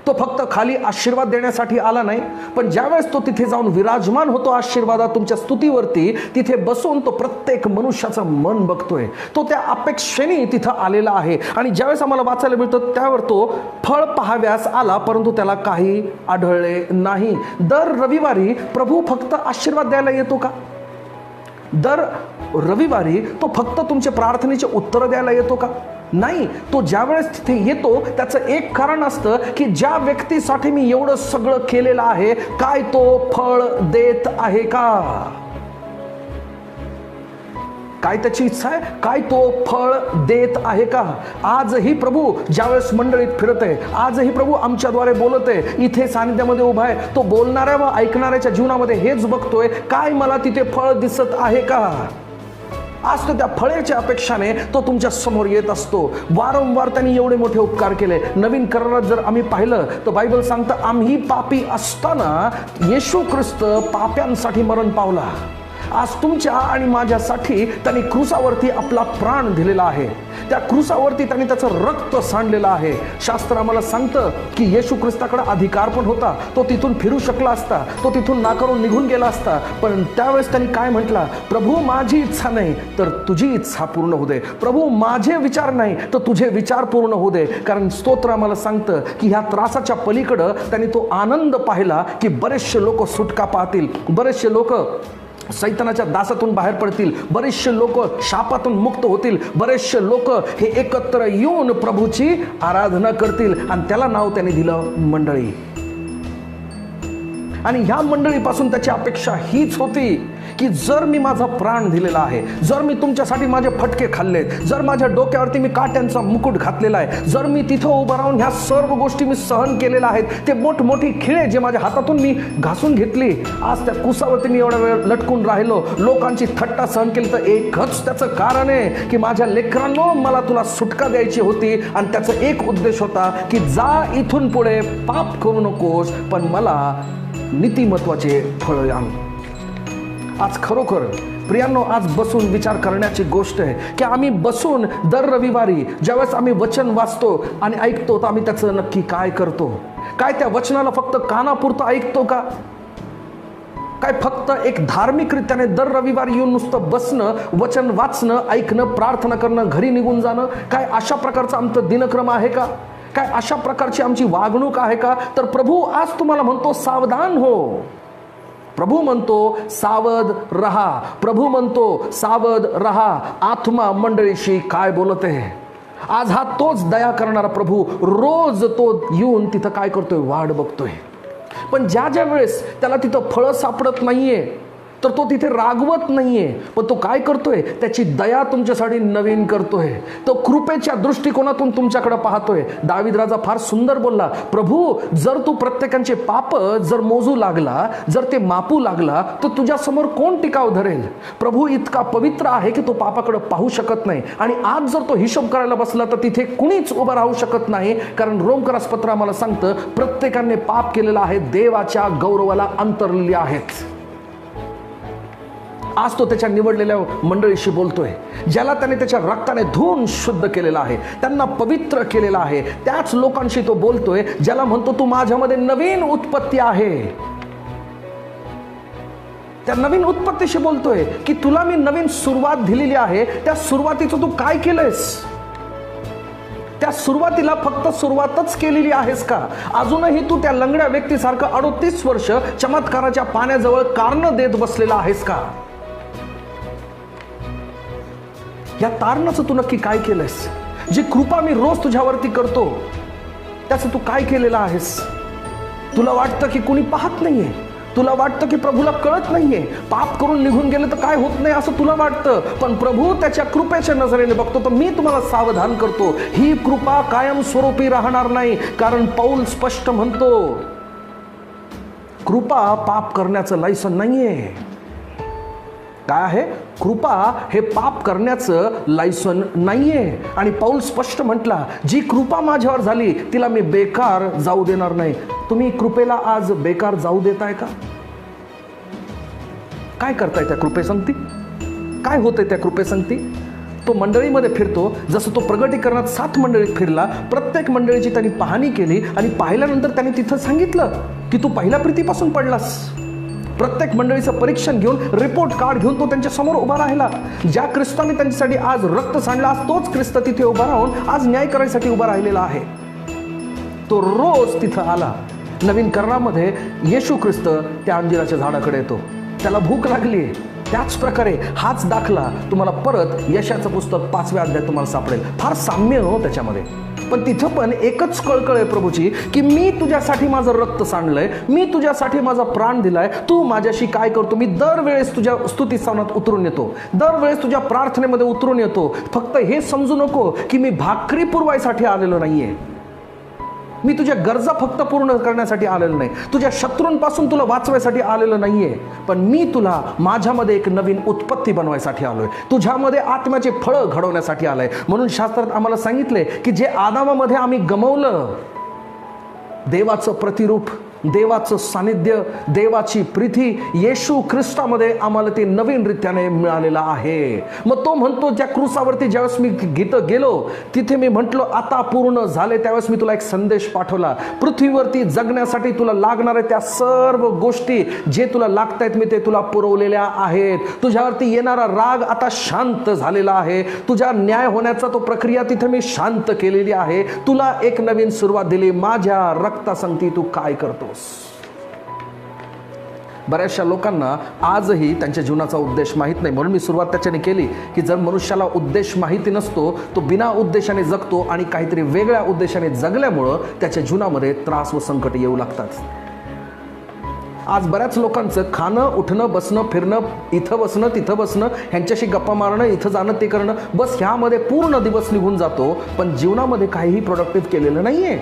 तो फक्त खाली आशीर्वाद देण्यासाठी आला नाही, पण ज्यावेळेस तो तिथे जाऊन विराजमान होतो आशीर्वादात तुमच्या स्तुतीवरती, तिथे बसून तो प्रत्येक मनुष्याचं मन बघतोय. तो त्या अपेक्षेने तिथं आलेला आहे. आणि ज्यावेळेस आम्हाला वाचायला मिळतं त्यावर तो फळ पाहाव्यास आला, परंतु त्याला काही आढळले नाही. दर रविवारी प्रभू फक्त आशीर्वाद द्यायला येतो का? दर रविवारी तो फक्त तुमचे प्रार्थनेचे उत्तर द्यायला येतो का? नाही. तो ज्यावेळेस तिथे येतो त्याचं एक कारण असतं की ज्या व्यक्तीसाठी मी एवढं सगळं केलेलं आहे, काय तो फळ देत आहे का? काय त्याची इच्छा आहे? काय तो फळ देत आहे का? आजही प्रभू ज्यावेळेस मंडळीत फिरत आहे, आजही प्रभू आमच्याद्वारे बोलत आहे, इथे सानिध्यामध्ये उभा आहे, तो बोलणाऱ्या व ऐकणाऱ्याच्या जीवनामध्ये हेच बघतोय, काय मला तिथे फळ दिसत आहे का? आज तो त्या फळाच्या अपेक्षाने तो तुमच्या समोर येत असतो. वारंवार त्यांनी एवढे मोठे उपकार केले. नवीन करारात जर आम्ही पाहिलं तर बायबल सांगतं, आम्ही पापी असताना येशू ख्रिस्त पाप्यांसाठी मरण पावला. आज तुमच्या आणि माझ्यासाठी त्यांनी क्रूसावरती आपला प्राण दिलेला आहे. त्या क्रूसावरती त्यांनी त्याचं रक्त सांडलेलं आहे. शास्त्र आम्हाला सांगतं की येशू ख्रिस्ताकडे अधिकार पण होता, तो तिथून फिरू शकला असता, तो तिथून नाकारून निघून गेला असता, पण त्यावेळेस त्यांनी काय म्हटलं? प्रभू माझी इच्छा नाही तर तुझी इच्छा पूर्ण होऊ दे. प्रभू माझे विचार नाही तर तुझे विचार पूर्ण होऊ दे. कारण स्तोत्र आम्हाला सांगतं की ह्या त्रासाच्या पलीकडं त्यांनी तो आनंद पाहिला की बरेचसे लोक सुटका पाहतील, बरेचसे लोक सैतानाच्या दासातून बाहेर पडतील, बरेचसे लोक शापातून मुक्त होतील, बरेचसे लोक हे एकत्र येऊन प्रभूची आराधना करतील. आणि त्याला नाव त्याने दिलं मंडळी. आणि ह्या मंडळीपासून त्याची अपेक्षा हीच होती की जर मी माझा प्राण दिलेला आहे, जर मी तुमच्यासाठी माझे फटके खाल्लेत, जर माझ्या डोक्यावरती मी काट्यांचा मुकुट घातलेला आहे, जर मी तिथं उभं राहून ह्या सर्व गोष्टी मी सहन केलेल्या आहेत, ते मोठमोठी खिळे जे माझ्या हातातून मी घासून घेतली, आज त्या कुसावरती मी एवढा वेळ लटकून राहिलो, लोकांची थट्टा सहन केली, तर एकच त्याचं कारण आहे की माझ्या लेकरांनो मला तुला सुटका द्यायची होती. आणि त्याचा एक उद्देश होता की जा इथून पुढे पाप करू नकोस, पण मला नीतिमत्वाचे फळ आण. आज खरोखर प्रियांनो, आज बसून विचार करण्याची गोष्ट आहे की आम्ही बसून दर रविवारी ज्यावेळेस आम्ही वचन वाचतो आणि ऐकतो तर आम्ही त्याचं नक्की काय करतो? काय त्या वचनाला फक्त कानापुरतं ऐकतो का? काय फक्त एक धार्मिकरित्याने दर रविवारी येऊन नुसतं बसणं, वचन वाचणं, ऐकणं, प्रार्थना करणं, घरी निघून जाणं, काय अशा प्रकारचं आमचं दिनक्रम आहे का? काय अशा प्रकारची आमची वागणूक आहे का? तर प्रभू आज तुम्हाला म्हणतो सावधान हो. प्रभू म्हणतो सावध रहा. प्रभू म्हणतो सावध रहा. आत्मा मंडळीशी काय बोलत आहे? आज हा तोच दया करणारा प्रभू रोज तो येऊन तिथं काय करतोय? वाट बघतोय. पण ज्या वेळेस त्याला तिथं फळं सापडत नाहीये तर तो तिथे रागवत नाहीये, पण तो काय करतोय? त्याची दया तुमच्यासाठी नवीन करतोय. तो कृपेच्या दृष्टिकोनातून तुमच्याकडे पाहतोय. दावीद राजा फार सुंदर बोलला, प्रभू जर तू प्रत्येकाचे पाप जर मोजू लागला, जर ते मापू लागला, तर तुझ्या समोर कोण टिकाव धरेल? प्रभू इतका पवित्र आहे की तो पापाकडे पाहू शकत नाही. आणि आज जर तो हिशोब करायला बसला तर तिथे कुणीच उभं राहू शकत नाही. कारण रोमकरास पत्र आम्हाला सांगतं प्रत्येकाने पाप केलेला आहे, देवाच्या गौरवाला अंतरलेले आहेत. आज तो त्याच्या निवडलेल्या मंडळीशी बोलतोय, ज्याला त्याने त्याच्या रक्ताने धुवून शुद्ध केलेला आहे, त्यांना पवित्र केलेला आहे. त्याच लोकांशी तो बोलतोय ज्याला म्हणतो तू माझ्यामध्ये नवीन उत्पत्ती आहे. त्या नवीन उत्पत्तीशी बोलतोय की तुला मी नवीन सुरुवात दिलेली आहे. त्या सुरुवातीचं तू काय केलंयस? त्या सुरुवातीला फक्त सुरुवातच केलेली आहेस का? अजूनही तू त्या लंगड्या व्यक्तीसारखं 38 वर्ष चमत्काराच्या पाण्याजवळ कारण देत बसलेला आहेस का? या तारणाचं तू नक्की काय केलंयस? जी कृपा मी रोज तुझ्यावरती करतो त्याचं तू काय केलेलं आहेस? तुला वाटतं की कुणी पाहत नाहीये, तुला वाटतं की प्रभूला कळत नाहीये, पाप करून निघून गेलं तर काय होत नाही असं तुला वाटतं, पण प्रभू त्याच्या कृपेच्या नजरेने बघतो. तर मी तुम्हाला सावधान करतो, ही कृपा कायमस्वरूपी राहणार नाही. कारण पौल स्पष्ट म्हणतो कृपा पाप करण्याचं लायसन नाहीये. काय आहे? कृपा हे पाप करण्याचं लायसन नाहीये. आणि पौल स्पष्ट म्हटला, जी कृपा माझ्यावर झाली तिला मी बेकार जाऊ देणार नाही. तुम्ही कृपेला आज बेकार जाऊ देताय का? काय करताय त्या कृपेसंगती? काय होतंय त्या कृपेसंगती? तो मंडळीमध्ये फिरतो, जसं तो प्रगटीकरणात 7 मंडळीत फिरला, प्रत्येक मंडळीची त्यांनी पाहणी केली आणि पाहिल्यानंतर त्यांनी तिथं सांगितलं की तू पहिल्या प्रीतीपासून पडलास. प्रत्येक मंडळीचं परीक्षण घेऊन, रिपोर्ट कार्ड घेऊन तो त्यांच्या समोर उभा राहिला. ज्या ख्रिस्ताने त्यांच्यासाठी आज रक्त सांडला, आज तोच ख्रिस्त तिथे उभा राहून आज न्याय करायसाठी उभा राहिलेला आहे. तो रोज तिथं आला. नवीन करारामध्ये येशू ख्रिस्त त्या अंजिराच्या झाडाकडे येतो, त्याला भूक लागली. त्याच प्रकारे हाच दाखला तुम्हाला परत यशाचं पुस्तक 5व्या अध्यायात तुम्हाला सापडेल. फार साम्य हो त्याच्यामध्ये. पण तिथं पण एकच कळकळ आहे प्रभूची, की मी तुझ्यासाठी माझं रक्त सांडलंय, मी तुझ्यासाठी माझा प्राण दिलाय, तू माझ्याशी काय करतो? मी दरवेळेस तुझ्या स्तुती स्थानात उतरून येतो, दरवेळेस तुझ्या प्रार्थनेमध्ये उतरून येतो. फक्त हे समजू नको की मी भाकरी पुरवायसाठी आलेलो नाहीये, मी तुझ्या गरजा फक्त पूर्ण करण्यासाठी आलेलो नाही, तुझ्या शत्रूंपासून तुला वाचवायसाठी आलेलं नाहीये, पण मी तुला माझ्यामध्ये एक नवीन उत्पत्ती बनवायसाठी आलोय, तुझ्यामध्ये आत्म्याचे फळं घडवण्यासाठी आलंय. म्हणून शास्त्रात आम्हाला सांगितले की जे आदामामध्ये आम्ही गमावलं, देवाचं प्रतिरूप, देवाचं सानिध्य, देवाची प्रीती येशू ख्रिस्तामध्ये आम्हाला ते नवीन रीत्याने मिळालेलं आहे. मग तो म्हणतो, त्या क्रूसावरती ज्यावेळेस मी गेलो, तिथे मी म्हटलो आता पूर्ण झाले. त्यावेळेस मी तुला एक संदेश पाठवला, पृथ्वीवरती जगण्यासाठी तुला लागणारे त्या सर्व गोष्टी जे तुला लागतायत मी ते तुला पुरवलेल्या आहेत. तुझ्यावरती येणारा राग आता शांत झालेला आहे, तुझ्या न्याय होण्याचा तो प्रक्रिया तिथे मी शांत केलेली आहे, तुला एक नवीन सुरुवात दिली. माझ्या रक्तासंगती तू काय करतो? बऱ्याचशा लोकांना आजही त्यांच्या जीवनाचा उद्देश माहीत नाही. म्हणून मी सुरुवात त्याच्याने केली की जर मनुष्याला उद्देश माहिती नसतो, तो बिना उद्देशाने जगतो आणि काहीतरी वेगळ्या उद्देशाने जगल्यामुळं त्याच्या जीवनामध्ये त्रास व संकट येऊ लागतात. आज बऱ्याच लोकांचं खाणं, उठणं, बसणं, फिरणं, इथं बसणं, तिथं बसणं, ह्यांच्याशी गप्पा मारणं, इथं जाणं, ते करणं, बस ह्यामध्ये पूर्ण दिवस निघून जातो, पण जीवनामध्ये काहीही प्रोडक्टिव्ह केलेलं नाहीये.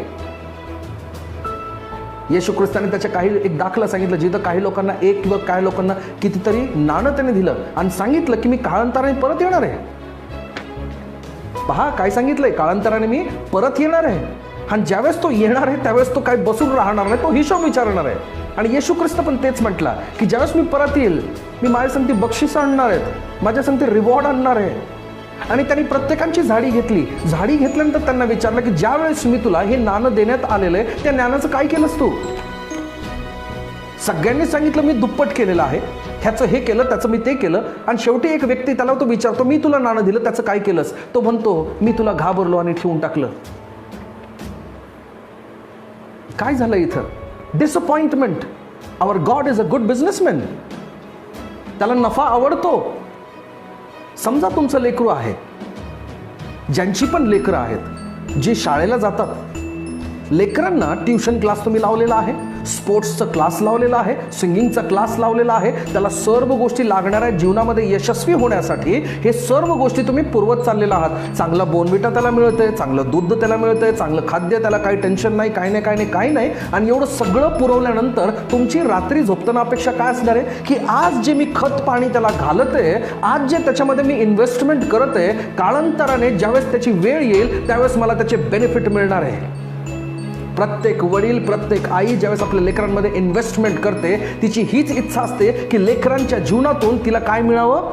येशू ख्रिस्ताने त्याच्या काही एक दाखला सांगितलं, जिथं काही लोकांना एक किंवा काही लोकांना कितीतरी नाणं त्याने दिलं आणि सांगितलं की मी काळांतराने परत येणार आहे. पहा काय सांगितलंय, काळांतराने मी परत येणार आहे. आणि ज्यावेळेस तो येणार आहे त्यावेळेस तो काही बसून राहणार नाही, तो हिशोब विचारणार आहे. आणि येशू ख्रिस्त पण तेच म्हटला की ज्यावेळेस मी परत येईल, मी माझ्या संगती बक्षीस आणणार आहेत, माझ्या संगती रिवॉर्ड आणणार आहे. आणि त्यांनी प्रत्येकांची झाडी घेतली. झाडी घेतल्यानंतर त्यांना विचारलं की ज्या वेळेस मी तुला हे नाणं देण्यात आलेलं आहे, त्या ज्ञानाचं काय केलंस तू? सगळ्यांनी सांगितलं मी दुप्पट केलेलं आहे, ह्याचं हे केलं, त्याचं मी ते केलं. आणि शेवटी एक व्यक्ती त्याला तो विचारतो, मी तुला नाणं दिलं, त्याचं काय केलंस? तो म्हणतो मी तुला घाबरलो आणि ठेवून टाकलं. काय झालं इथं? Disappointment. Our God is a good businessman, त्याला नफा आवडतो. समजा तुमचं लेकरू आहे, ज्यांची पण लेकरं आहेत जे शाळेला जातात, लेकरांना ट्युशन क्लास तुम्ही लावलेला आहे, स्पोर्ट्सचा क्लास लावलेला आहे, सिंगिंगचा क्लास लावलेला आहे. त्याला सर्व गोष्टी लागणाऱ्या जीवनामध्ये यशस्वी होण्यासाठी हे सर्व गोष्टी तुम्ही पुरवत चाललेला आहात. चांगला बोनविटा त्याला मिळतंय, चांगलं दूध त्याला मिळतंय, चांगलं खाद्य, त्याला काही टेन्शन नाही, काही नाही. आणि एवढं सगळं पुरवल्यानंतर तुमची रात्री झोपताना अपेक्षा काय असणार आहे की आज जे मी खत पाणी त्याला घालते, आज जे त्याच्यामध्ये मी इन्व्हेस्टमेंट करत आहे, कालांतराने ज्यावेळेस त्याची वेळ येईल त्यावेळेस मला त्याचे बेनिफिट मिळणार आहे. प्रत्येक वडील, प्रत्येक आई ज्यावेळेस आपल्या लेकरांमध्ये इन्व्हेस्टमेंट करते, तिची हीच इच्छा असते की लेकरांच्या जीवनातून तिला काय मिळावं?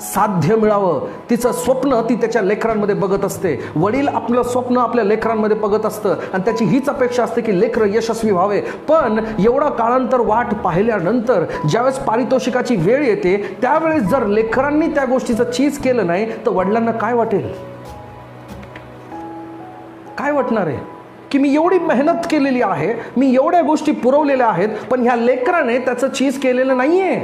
साध्य मिळावं. तिचं स्वप्न ती त्याच्या लेकरांमध्ये बघत असते. वडील आपलं स्वप्न आपल्या लेकरांमध्ये बघत असतं आणि त्याची हीच अपेक्षा असते की लेकरं यशस्वी व्हावे. पण एवढा काळांतर वाट पाहिल्यानंतर ज्यावेळेस पारितोषिकाची वेळ येते, त्यावेळेस जर लेकरांनी त्या गोष्टीचं चीज केलं नाही तर वडिलांना काय वाटेल? काय वाटणार आहे की मी एवढी मेहनत केलेली आहे, मी एवढ्या गोष्टी पुरवलेल्या आहेत, पण ह्या लेकराने त्याचं चीज केलेलं नाहीये.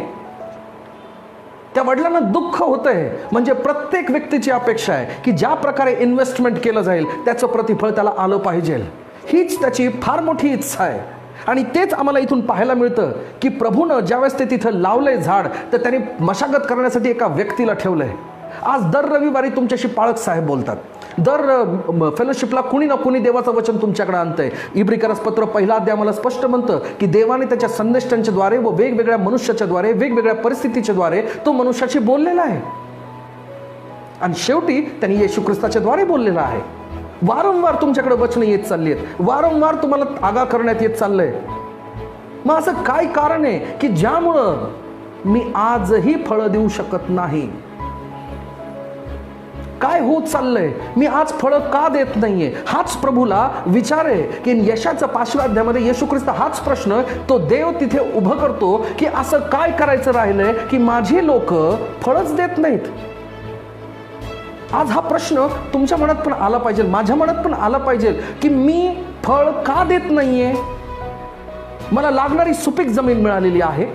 त्या वडिलांना दुःख होतंय. म्हणजे प्रत्येक व्यक्तीची अपेक्षा आहे की ज्या प्रकारे इन्व्हेस्टमेंट केलं जाईल त्याचं प्रतिफळ त्याला आलं पाहिजे. हीच त्याची फार मोठी इच्छा आहे. आणि तेच आम्हाला इथून पाहायला मिळतं की प्रभूनं ज्यावेळेस ते तिथं लावलंय झाड, तर त्यांनी मशागत करण्यासाठी एका व्यक्तीला ठेवलंय. आज दर रविवारी तुमच्याशी पाळक साहेब बोलतात, दर फेलोशिपला कुणी ना कुणी देवाचं वचन तुमच्याकडे आणतंय. इब्रिकरस पत्र 1 अध्याय मला स्पष्ट म्हणतं की देवाने त्याच्या संदेष्टांच्या द्वारे व वेगवेगळ्या मनुष्याच्या द्वारे, वेगवेगळ्या परिस्थितीच्या द्वारे तो मनुष्याशी बोललेला आहे. आणि शेवटी त्यांनी येशू ख्रिस्ताच्या द्वारे बोललेला आहे. वारंवार तुमच्याकडे वचनं येत चालली आहेत, वारंवार तुम्हाला आगा करण्यात येत चाललंय. मग असं काय कारण आहे की ज्यामुळं मी आजही फळं देऊ शकत नाही? काय होत चाललंय? मी आज फळं का देत नाहीये? हाच प्रभूला विचार आहे की यशाच्या 5व्या अध्यायामध्ये येशू ख्रिस्त हाच प्रश्न तो देव तिथे उभं करतो की असं काय करायचं राहिलंय की माझी लोक फळच देत नाहीत. आज हा प्रश्न तुमच्या मनात पण आला पाहिजे, माझ्या मनात पण आला पाहिजे की मी फळ का देत नाहीये? मला लागणारी सुपीक जमीन मिळालेली आहे,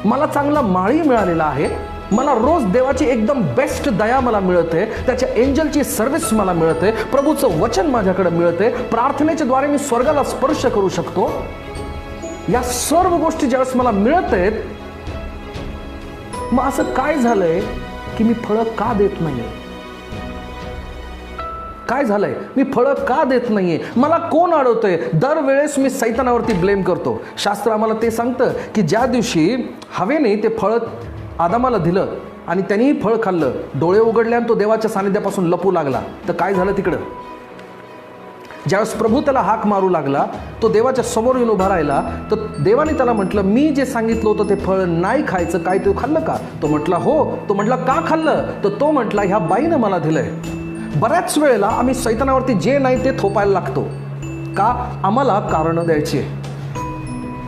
मला चांगला माळी मिळालेला आहे, मला रोज देवाची एकदम बेस्ट दया मला मिळते, त्याच्या एंजलची सर्व्हिस मला मिळते, प्रभूचं वचन माझ्याकडे मिळते, प्रार्थनेच्या द्वारे मी स्वर्गाला स्पर्श करू शकतो. या सर्व गोष्टी ज्यावेळेस मला मिळत आहेत, मग असं काय झालंय की मी फळं का देत नाहीये? काय झालंय? मी फळं का देत नाहीये? मला कोण अडवतंय? दरवेळेस मी सैतानावरती ब्लेम करतो. शास्त्र आम्हाला ते सांगतं की ज्या दिवशी हवेने ते फळ आदामाला दिलं आणि त्यांनीही फळ खाल्लं, डोळे उघडले आणि तो देवाच्या सानिध्यापासून लपू लागला, तर काय झालं तिकडं? ज्यावेळेस प्रभू त्याला हाक मारू लागला, तो देवाच्या समोर येऊन उभा राहिला, तर देवाने त्याला म्हटलं, मी जे सांगितलं होतं ते फळ नाही खायचं, काय तू खाल्लं का? तो म्हटला हो. तो म्हटला का खाल्लं? तर तो म्हटला ह्या बाईनं मला दिलंय. बऱ्याच वेळेला आम्ही सैतानावरती जे नाही ते थोपायला लागतो. का? आम्हाला कारणं द्यायची.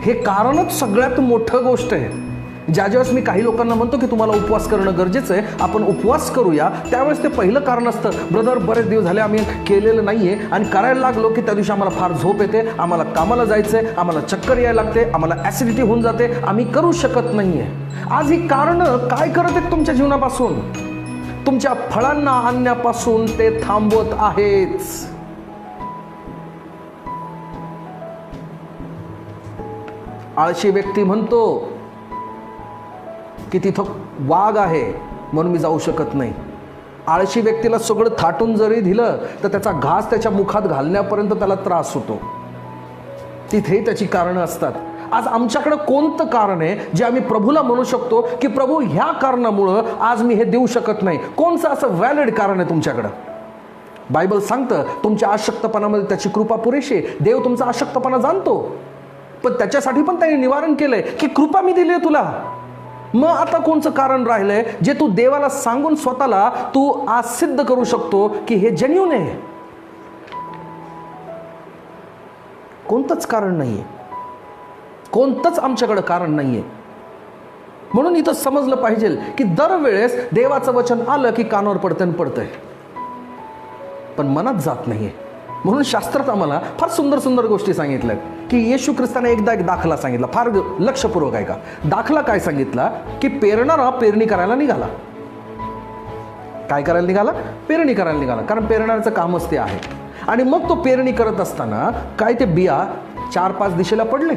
हे कारणच सगळ्यात मोठं गोष्ट आहे. ज्यावेळेस मी काही लोकांना म्हणतो की तुम्हाला उपवास करणं गरजेचं आहे, आपण उपवास करूया, त्यावेळेस ते पहिलं कारण असतं, ब्रदर बरेच दिवस झाले आम्ही केलेलं नाहीये आणि करायला लागलो की त्या दिवशी आम्हाला फार झोप येते, आम्हाला कामाला जायचंय, आम्हाला चक्कर यायला लागते, आम्हाला ॲसिडिटी होऊन जाते, आम्ही करू शकत नाहीये. आज ही कारणं काय करत आहेत तुमच्या जीवनापासून? तुमच्या फळांना आणण्यापासून ते थांबवत आहेत. आळशी व्यक्ती म्हणतो की तिथं वाघ आहे म्हणून मी जाऊ शकत नाही. आळशी व्यक्तीला सगळं थाटून जरी दिलं तर त्याचा घास त्याच्या मुखात घालण्यापर्यंत त्याला त्रास होतो. तिथेही त्याची कारणं असतात. आज आमच्याकडे कोणतं कारण आहे जे आम्ही प्रभूला म्हणू शकतो की प्रभू ह्या कारणामुळं आज मी हे देऊ शकत नाही? कोणचं असं व्हॅलिड कारण आहे तुमच्याकडं? बायबल सांगतं तुमच्या अशक्तपणामध्ये त्याची कृपा पुरेशी आहे. देव तुमचा अशक्तपणा जाणतो, पण त्याच्यासाठी पण त्याने निवारण केलंय की कृपा मी दिली आहे तुला. मग आता कोणचं कारण राहिलंय जे तू देवाला सांगून स्वतःला तू आज सिद्ध करू शकतो की हे जेन्युइन आहे? कोणतंच कारण नाहीये. कोणतंच आमच्याकडे कारण नाहीये. म्हणून इथं समजलं पाहिजे की दरवेळेस देवाचं वचन आलं की कानावर पडतंय, पण मनात जात नाहीये. म्हणून शास्त्रात आम्हाला फार सुंदर सुंदर गोष्टी सांगितल्या की येशू ख्रिस्ताने एकदा एक दाखला सांगितला, फार लक्षपूर्वक आहे का. दाखला काय सांगितला की पेरणारा पेरणी करायला निघाला. काय करायला निघाला? पेरणी करायला निघाला, कारण पेरणाऱ्याचं कामच ते आहे. आणि मग तो पेरणी करत असताना काय ते बिया 4-5 दिशेला पडले.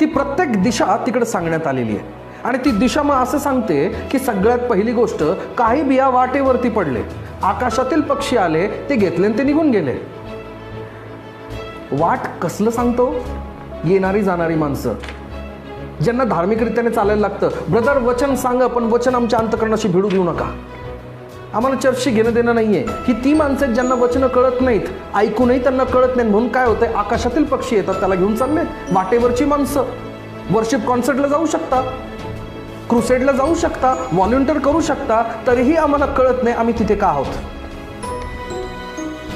ती प्रत्येक दिशा तिकडे सांगण्यात आलेली आहे आणि ती दिशा मग असं सांगते की सगळ्यात पहिली गोष्ट, काही बिया वाटेवरती पडले, आकाशातील पक्षी आले, ते घेतले आणि ते निघून गेले. वाट कसलं सांगतो? येणारी जाणारी माणसं ज्यांना धार्मिकरित्याने चालायला लागतं. ब्रदर वचन सांग, पण वचन आमच्या अंतःकरणाशी भिडू देऊ नका, आम्हाला चर्चशी घेणं देणं नाहीये. ही ती माणसं आहेत ज्यांना वचनं कळत नाहीत, ऐकूनही त्यांना कळत नाही. म्हणून काय होतंय, आकाशातील पक्षी येतात त्याला घेऊन चालले. वाटेवरची माणसं वर्शिप कॉन्सर्टला जाऊ शकता, क्रुसेडला जाऊ शकता, व्हॉलंटिअर करू शकता, तरीही आम्हाला कळत नाही आम्ही तिथे का आहोत.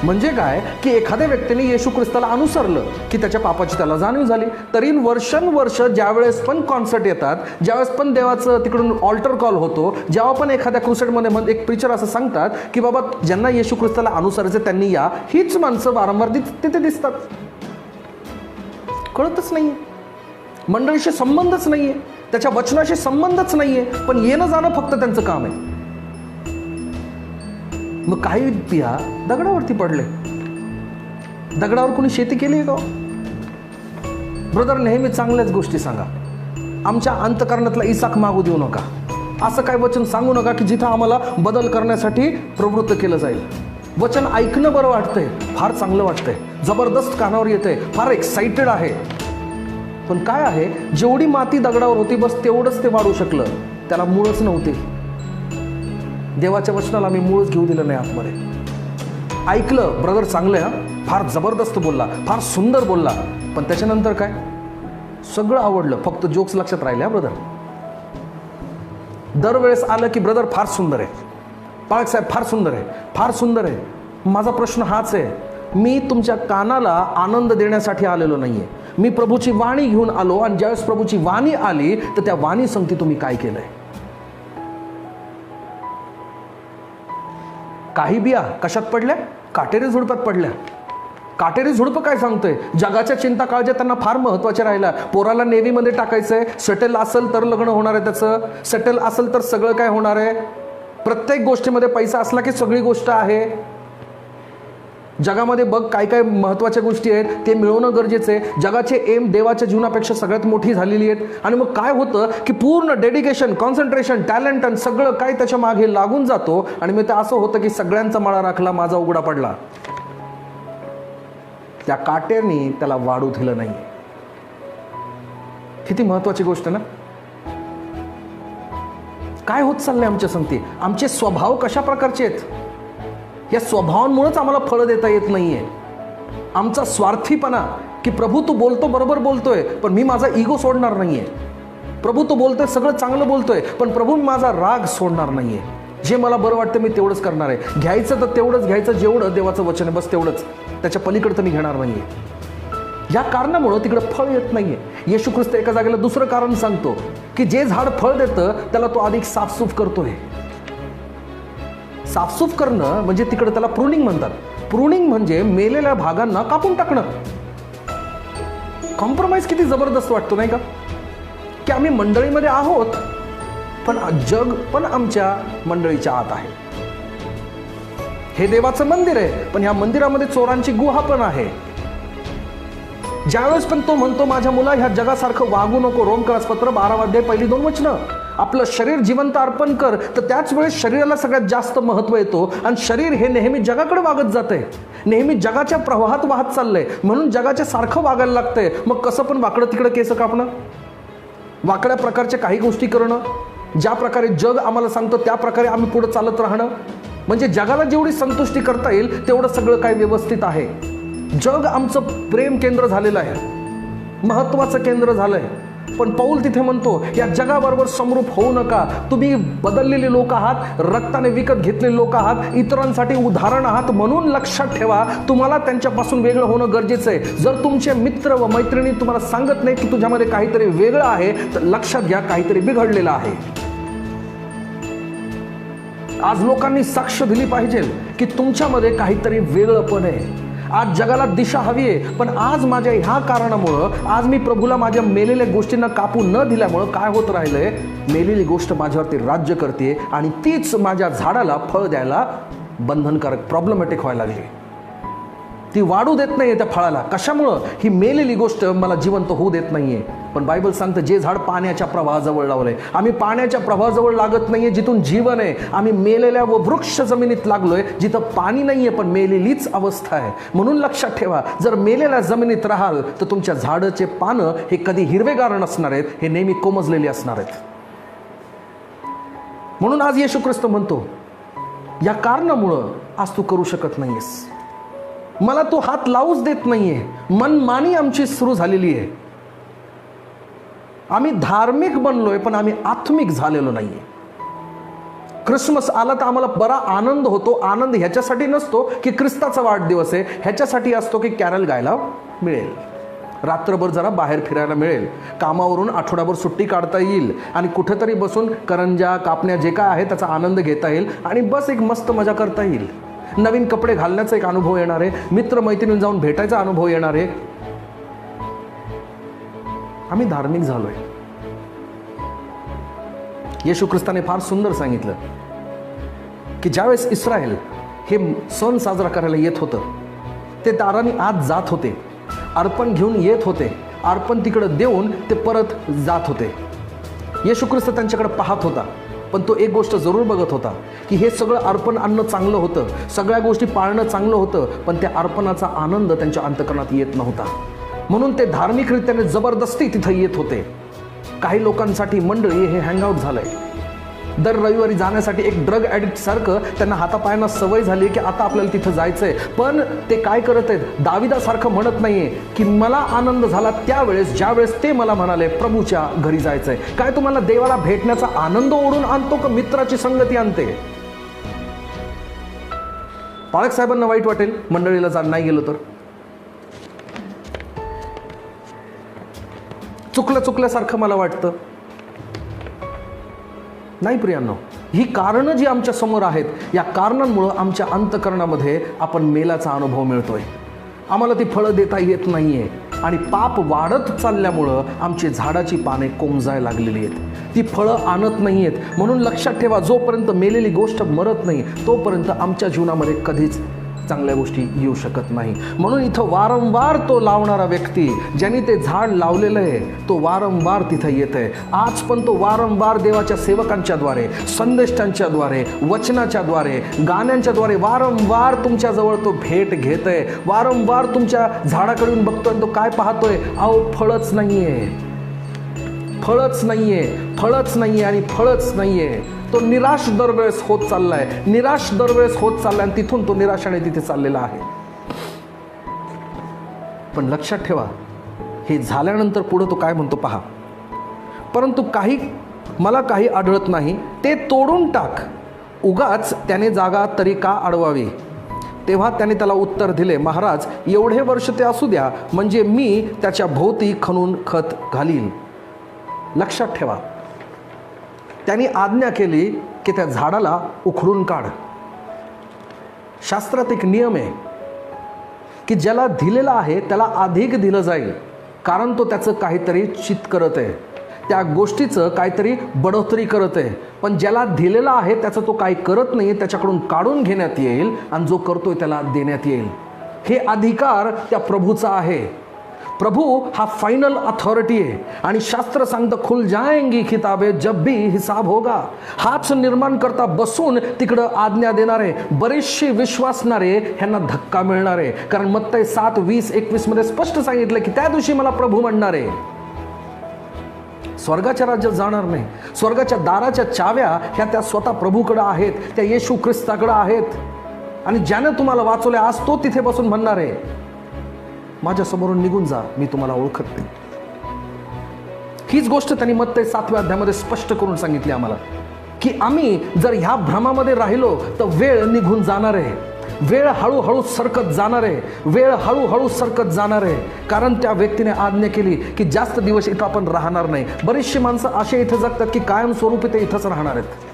म्हणजे काय की एखाद्या व्यक्तीने येशू ख्रिस्ताला अनुसरलं की त्याच्या पापाची त्याला जाणीव झाली. तरी वर्षानुवर्ष ज्यावेळेस पण कॉन्सर्ट येतात, ज्यावेळेस पण देवाचं तिकडून ऑल्टर कॉल होतो, जेव्हा पण एखाद्या क्रुसेडमध्ये एक प्रीचर असं सांगतात की बाबा ज्यांना येशू ख्रिस्ताला अनुसरायचं त्यांनी या, हीच माणसं वारंवार तिथे दिसतात. कळतच नाहीये, मंडळीशी संबंधच नाहीये, त्याच्या वचनाशी संबंधच नाहीये, पण येणं जाणं फक्त त्यांचं काम आहे. मग काही बिया दगडावरती पडले. दगडावर कोणी शेती केली आहे का? ब्रदर नेहमी चांगल्याच गोष्टी सांगा. आमच्या अंतःकरणातला इसाक मागू देऊ नका. असं काय वचन सांगू नका की जिथं आम्हाला बदल करण्यासाठी प्रवृत्त केलं जाईल. वचन ऐकणं बरं वाटतंय, फार चांगलं वाटतंय, जबरदस्त कानावर येतंय, फार एक्साइटेड आहे. पण काय आहे, जेवढी माती दगडावर होती बस तेवढंच ते वाढू शकलं, त्याला मूळच नव्हते. देवाच्या वचनाला मी मूळच घेऊ दिलं नाही आतमध्ये. ऐकलं, ब्रदर चांगलं आहे, फार जबरदस्त बोलला, फार सुंदर बोलला, पण त्याच्यानंतर काय, सगळं आवडलं, फक्त जोक्स लक्षात राहिल्या. ब्रदर दरवेळेस आलं की ब्रदर फार सुंदर आहे, पाळक साहेब फार सुंदर आहे, फार सुंदर आहे. माझा प्रश्न हाच आहे, मी तुमच्या कानाला आनंद देण्यासाठी आलेलो नाहीये. मी प्रभूची वाणी घेऊन आलो आणि ज्यावेळेस प्रभूची वाणी आली तर त्या वाणी संगती तुम्ही काय केलंय? काही बिया कशात पडल्या? काटेरी झुडपात पडल्या. काटेरी झुडपं काय सांगतोय? जगाच्या चिंता काळज्या त्यांना फार महत्वाच्या राहिल्या. पोराला नेव्हीमध्ये टाकायचंय, सेटल असेल तर लग्न होणार आहे त्याचं, सेटल असेल तर सगळं काय होणार आहे. प्रत्येक गोष्टीमध्ये पैसा असला की सगळी गोष्ट आहे. जगामध्ये बघ काय काय महत्वाच्या गोष्टी आहेत, ते मिळवणं गरजेचं आहे. जगाचे एम देवाच्या जीवनापेक्षा सगळ्यात मोठी झालेली आहेत. आणि मग काय होतं की पूर्ण डेडिकेशन, कॉन्सन्ट्रेशन, टॅलेंट आणि सगळं काय त्याच्या मागे लागून जातो. आणि मग ते असं होतं की सगळ्यांचा मळा राखला, माझा उघडा पडला. त्या काट्याने त्याला वाढू दिलं नाही. किती महत्वाची गोष्ट ना. काय होत चाललंय आमच्या संगती? आमचे स्वभाव कशा प्रकारचे आहेत? या स्वभावांमुळेच आम्हाला फळं देता येत नाहीये. आमचा स्वार्थीपणा की प्रभू तू बोलतो बरोबर बोलतोय, पण मी माझा इगो सोडणार नाहीये. प्रभू तू बोलतोय सगळं चांगलं बोलतोय, पण प्रभू मी माझा राग सोडणार नाहीये. जे मला बरं वाटतं मी तेवढंच करणार आहे. घ्यायचं तर तेवढंच घ्यायचं जेवढं देवाचं वचन आहे, बस तेवढंच. त्याच्या पलीकडे तर मी घेणार नाहीये. या कारणामुळं तिकडे फळ येत नाहीये. येशू ख्रिस्त एका जागेला दुसरं कारण सांगतो की जे झाड फळ देतं त्याला तो अधिक साफसूफ करतोय. साफसूफ करणं म्हणजे तिकडे त्याला प्रूनिंग म्हणतात. प्रूनिंग म्हणजे मेलेल्या भागांना कापून टाकणं. कॉम्प्रोमाइज किती जबरदस्त वाटतो नाही का? की आम्ही मंडळीमध्ये आहोत, पण जग पण आमच्या मंडळीच्या आत आहे. हे देवाचं मंदिर आहे, पण ह्या मंदिरामध्ये चोरांची गुहा पण आहे. ज्यावेळेस पण तो म्हणतो माझ्या मुला ह्या जगासारखं वागू नको, रोमक्रसपत्र 12 अध्याय पहिली 2 वचनं, आपलं शरीर जिवंत अर्पण कर, तर त्याच वेळेस शरीराला सगळ्यात जास्त महत्व येतो. आणि शरीर हे नेहमी जगाकडे वागत जातंय, नेहमी जगाच्या प्रवाहात वाहत चाललंय, म्हणून जगाच्या सारखं वागायला लागतंय. मग कसं पण वाकडं तिकडं केस कापणं, वाकड्या प्रकारच्या काही गोष्टी करणं, ज्या प्रकारे जग आम्हाला सांगतं त्या प्रकारे आम्ही पुढे चालत राहणं, म्हणजे जगाला जेवढी संतुष्टी करता येईल तेवढं सगळं काय व्यवस्थित आहे. जग आमचं प्रेम केंद्र झालेलं आहे, महत्वाचं केंद्र झालंय. पण पौल तिथे म्हणतो या जगाबरोबर समरूप होऊ नका. तुम्ही बदललेले लोक आहात, रक्ताने विकत घेतलेले लोक आहात, इतरांसाठी उदाहरण आहात. म्हणून लक्षात ठेवा तुम्हाला त्यांच्यापासून वेगळं होणं गरजेचं आहे. जर तुमचे मित्र व मैत्रिणी तुम्हाला सांगत नाही की तुझ्यामध्ये काहीतरी वेगळं आहे, तर लक्षात घ्या काहीतरी बिघडलेलं आहे. आज लोकांनी साक्ष दिली पाहिजे की तुमच्यामध्ये काहीतरी वेगळंपण आहे. आज जगाला दिशा हवी आहे, पण आज माझ्या ह्या कारणामुळं आज मी प्रभूला माझ्या मेलेल्या गोष्टींना कापू न दिल्यामुळं काय होत राहिलंय, मेलेली गोष्ट माझ्यावरती राज्य करते आणि तीच माझ्या झाडाला फळ द्यायला बंधनकारक, प्रॉब्लेमॅटिक व्हायला लागली. ती वाढू देत नाहीये त्या फळाला. कशामुळं? ही मेलेली गोष्ट मला जिवंत होऊ देत नाहीये. पण बायबल सांगतं जे झाड पाण्याच्या प्रवाहाजवळ लावलंय. आम्ही पाण्याच्या प्रवाहाजवळ लागत नाहीये जिथून जीवन आहे. आम्ही मेलेल्या व वृक्ष जमिनीत लागलोय जिथं पाणी नाहीये, पण मेलेलीच अवस्था आहे. म्हणून लक्षात ठेवा, जर मेलेल्या जमिनीत राहाल तर तुमच्या झाडाचे पानं हे कधी हिरवेगार नसणार आहेत, हे नेहमी कोमजलेली असणार आहेत. म्हणून आज येशू ख्रिस्त म्हणतो या कारणामुळं आज तू करू शकत नाहीयेस, मला तू हात लावूच देत नाहीये. मनमानी आमची सुरू झालेली आहे. आम्ही धार्मिक बनलोय, पण आम्ही आत्मिक झालेलो नाहीये. ख्रिसमस आला तर आम्हाला बरा आनंद होतो. आनंद ह्याच्यासाठी नसतो की ख्रिस्ताचा वाढदिवस आहे, ह्याच्यासाठी असतो की कॅरल गायला मिळेल, रात्रभर जरा बाहेर फिरायला मिळेल, कामावरून आठवडाभर सुट्टी काढता येईल आणि कुठेतरी बसून करंजा कापण्या जे काय आहे त्याचा आनंद घेता येईल आणि बस एक मस्त मजा करता येईल. नवीन कपडे घालण्याचा एक अनुभव येणार आहे, मित्र मैत्रिणी जाऊन भेटायचा अनुभव येणार आहे. आम्ही धार्मिक झालोय. येशू ख्रिस्ताने फार सुंदर सांगितलं की ज्यावेळेस इस्रायल हे सण साजरा करायला येत होतं, ते दाराने आत जात होते, अर्पण घेऊन येत होते, अर्पण तिकडं देऊन ते परत जात होते. येशू ख्रिस्त त्यांच्याकडे पाहत होता, पण तो एक गोष्ट जरूर बघत होता की हे सगळं अर्पण आणणं चांगलं होतं, सगळ्या गोष्टी पाळणं चांगलं होतं, पण त्या अर्पणाचा आनंद त्यांच्या अंतकरणात येत नव्हता. म्हणून ते धार्मिकरित्याने जबरदस्ती तिथं येत होते. काही लोकांसाठी मंडळी हे हँगआउट झालंय. दर रविवारी जाण्यासाठी एक ड्रग ॲडिक्ट सारखं त्यांना हातापायांना सवय झाली की आता आपल्याला तिथं जायचंय. पण ते काय करत आहेत, दाविदासारखं म्हणत नाहीये की मला आनंद झाला त्यावेळेस ज्यावेळेस ते मला म्हणाले प्रभूच्या घरी जायचंय. काय तुम्हाला देवाला भेटण्याचा आनंद ओढून आणतो का मित्राची संगती आणते? पाळक साहेबांना वाईट वाटेल मंडळीला नाही गेलो तर, चुकल्यासारखं मला वाटतं. नाही प्रियांनो, ही कारणं जी आमच्या समोर आहेत, या कारणांमुळं आमच्या अंतकरणामध्ये आपण मेलाचा अनुभव मिळतोय. आम्हाला ती फळं देता येत नाहीये आणि पाप वाढत चालल्यामुळं आमची झाडाची पाने कोमजायला लागलेली आहेत, ती फळं आणत नाही आहेत. म्हणून लक्षात ठेवा, जोपर्यंत मेलेली गोष्ट मरत नाही तोपर्यंत आमच्या जीवनामध्ये कधीच चांगल्या गोष्टी येऊ शकत नाही. म्हणून इथं वारंवार तो लावणारा व्यक्ती, ज्यांनी ते झाड लावलेलं आहे, तो वारंवार तिथं येत आहे. आज पण तो वारंवार देवाच्या सेवकांच्या द्वारे, संदेष्टांच्या द्वारे, वचनाच्या द्वारे, गाण्यांच्या द्वारे वारंवार तुमच्याजवळ तो भेट घेत आहे. वारंवार तुमच्या झाडाकडून बघतोय, तो काय पाहतोय? अहो, फळच नाहीये, फळच नाहीये, फळच नाहीये आणि फळच नाहीये. तो निराश दरवेळेस होत चाललाय, निराश दरवेळेस होत चाललाय आणि तिथून तो निराशाने तिथे चाललेला आहे. पण लक्षात ठेवा, हे झाल्यानंतर पुढे तो काय म्हणतो पहा. परंतु मला काही आढळत नाही, ते तोडून टाक, उगाच त्याने जागा तरी का अडवावी. तेव्हा त्याने त्याला उत्तर दिले, महाराज, एवढे वर्ष ते असू द्या, म्हणजे मी त्याच्या भोवती खणून खत घालील. लक्षात ठेवा, त्यांनी आज्ञा केली की त्या झाडाला उखडून काढ. शास्त्रात एक नियम आहे की ज्याला दिलेलं आहे त्याला अधिक दिलं जाईल, कारण तो त्याचं काहीतरी चित करत आहे, त्या गोष्टीचं काहीतरी बढोतरी करत आहे. पण ज्याला दिलेलं आहे त्याचं तो काही करत नाही, त्याच्याकडून काढून घेण्यात येईल आणि जो करतोय त्याला देण्यात येईल. हे अधिकार त्या प्रभूचा आहे. प्रभू हा फाइनल अथॉरिटी आहे आणि शास्त्र सांगतं, खुल जाएंगी किताबें जब भी हिसाब होगा. हाच निर्माण करता बसून तिकडं आज्ञा देणारे बरेचसे विश्वासणारे ह्यांना धक्का मिळणार आहे. कारण मत्तई 7:20-21 मध्ये स्पष्ट सांगितलं की त्या दिवशी मला प्रभू म्हणणार आहे, स्वर्गाच्या राज्यात जाणार नाही. स्वर्गाच्या दाराच्या चाव्या ह्या त्या स्वतः प्रभूकडे आहेत, त्या येशू ख्रिस्ताकडे आहेत. आणि ज्यानं तुम्हाला वाचवले आज तो तिथे बसून म्हणणार आहे, माझ्या समोरून निघून जा, मी तुम्हाला ओळखत नाही. हीच गोष्ट त्यांनी मत्तई 7व्या अध्यायामध्ये स्पष्ट करून सांगितली आम्हाला की आम्ही जर ह्या भ्रमामध्ये राहिलो तर वेळ निघून जाणार आहे, वेळ हळूहळू सरकत जाणार आहे, वेळ हळूहळू सरकत जाणार आहे. कारण त्या व्यक्तीने आज्ञा केली की जास्त दिवस इथं आपण राहणार नाही. बरीचशी माणसं असे इथं जगतात की कायमस्वरूपी ते इथंच राहणार आहेत.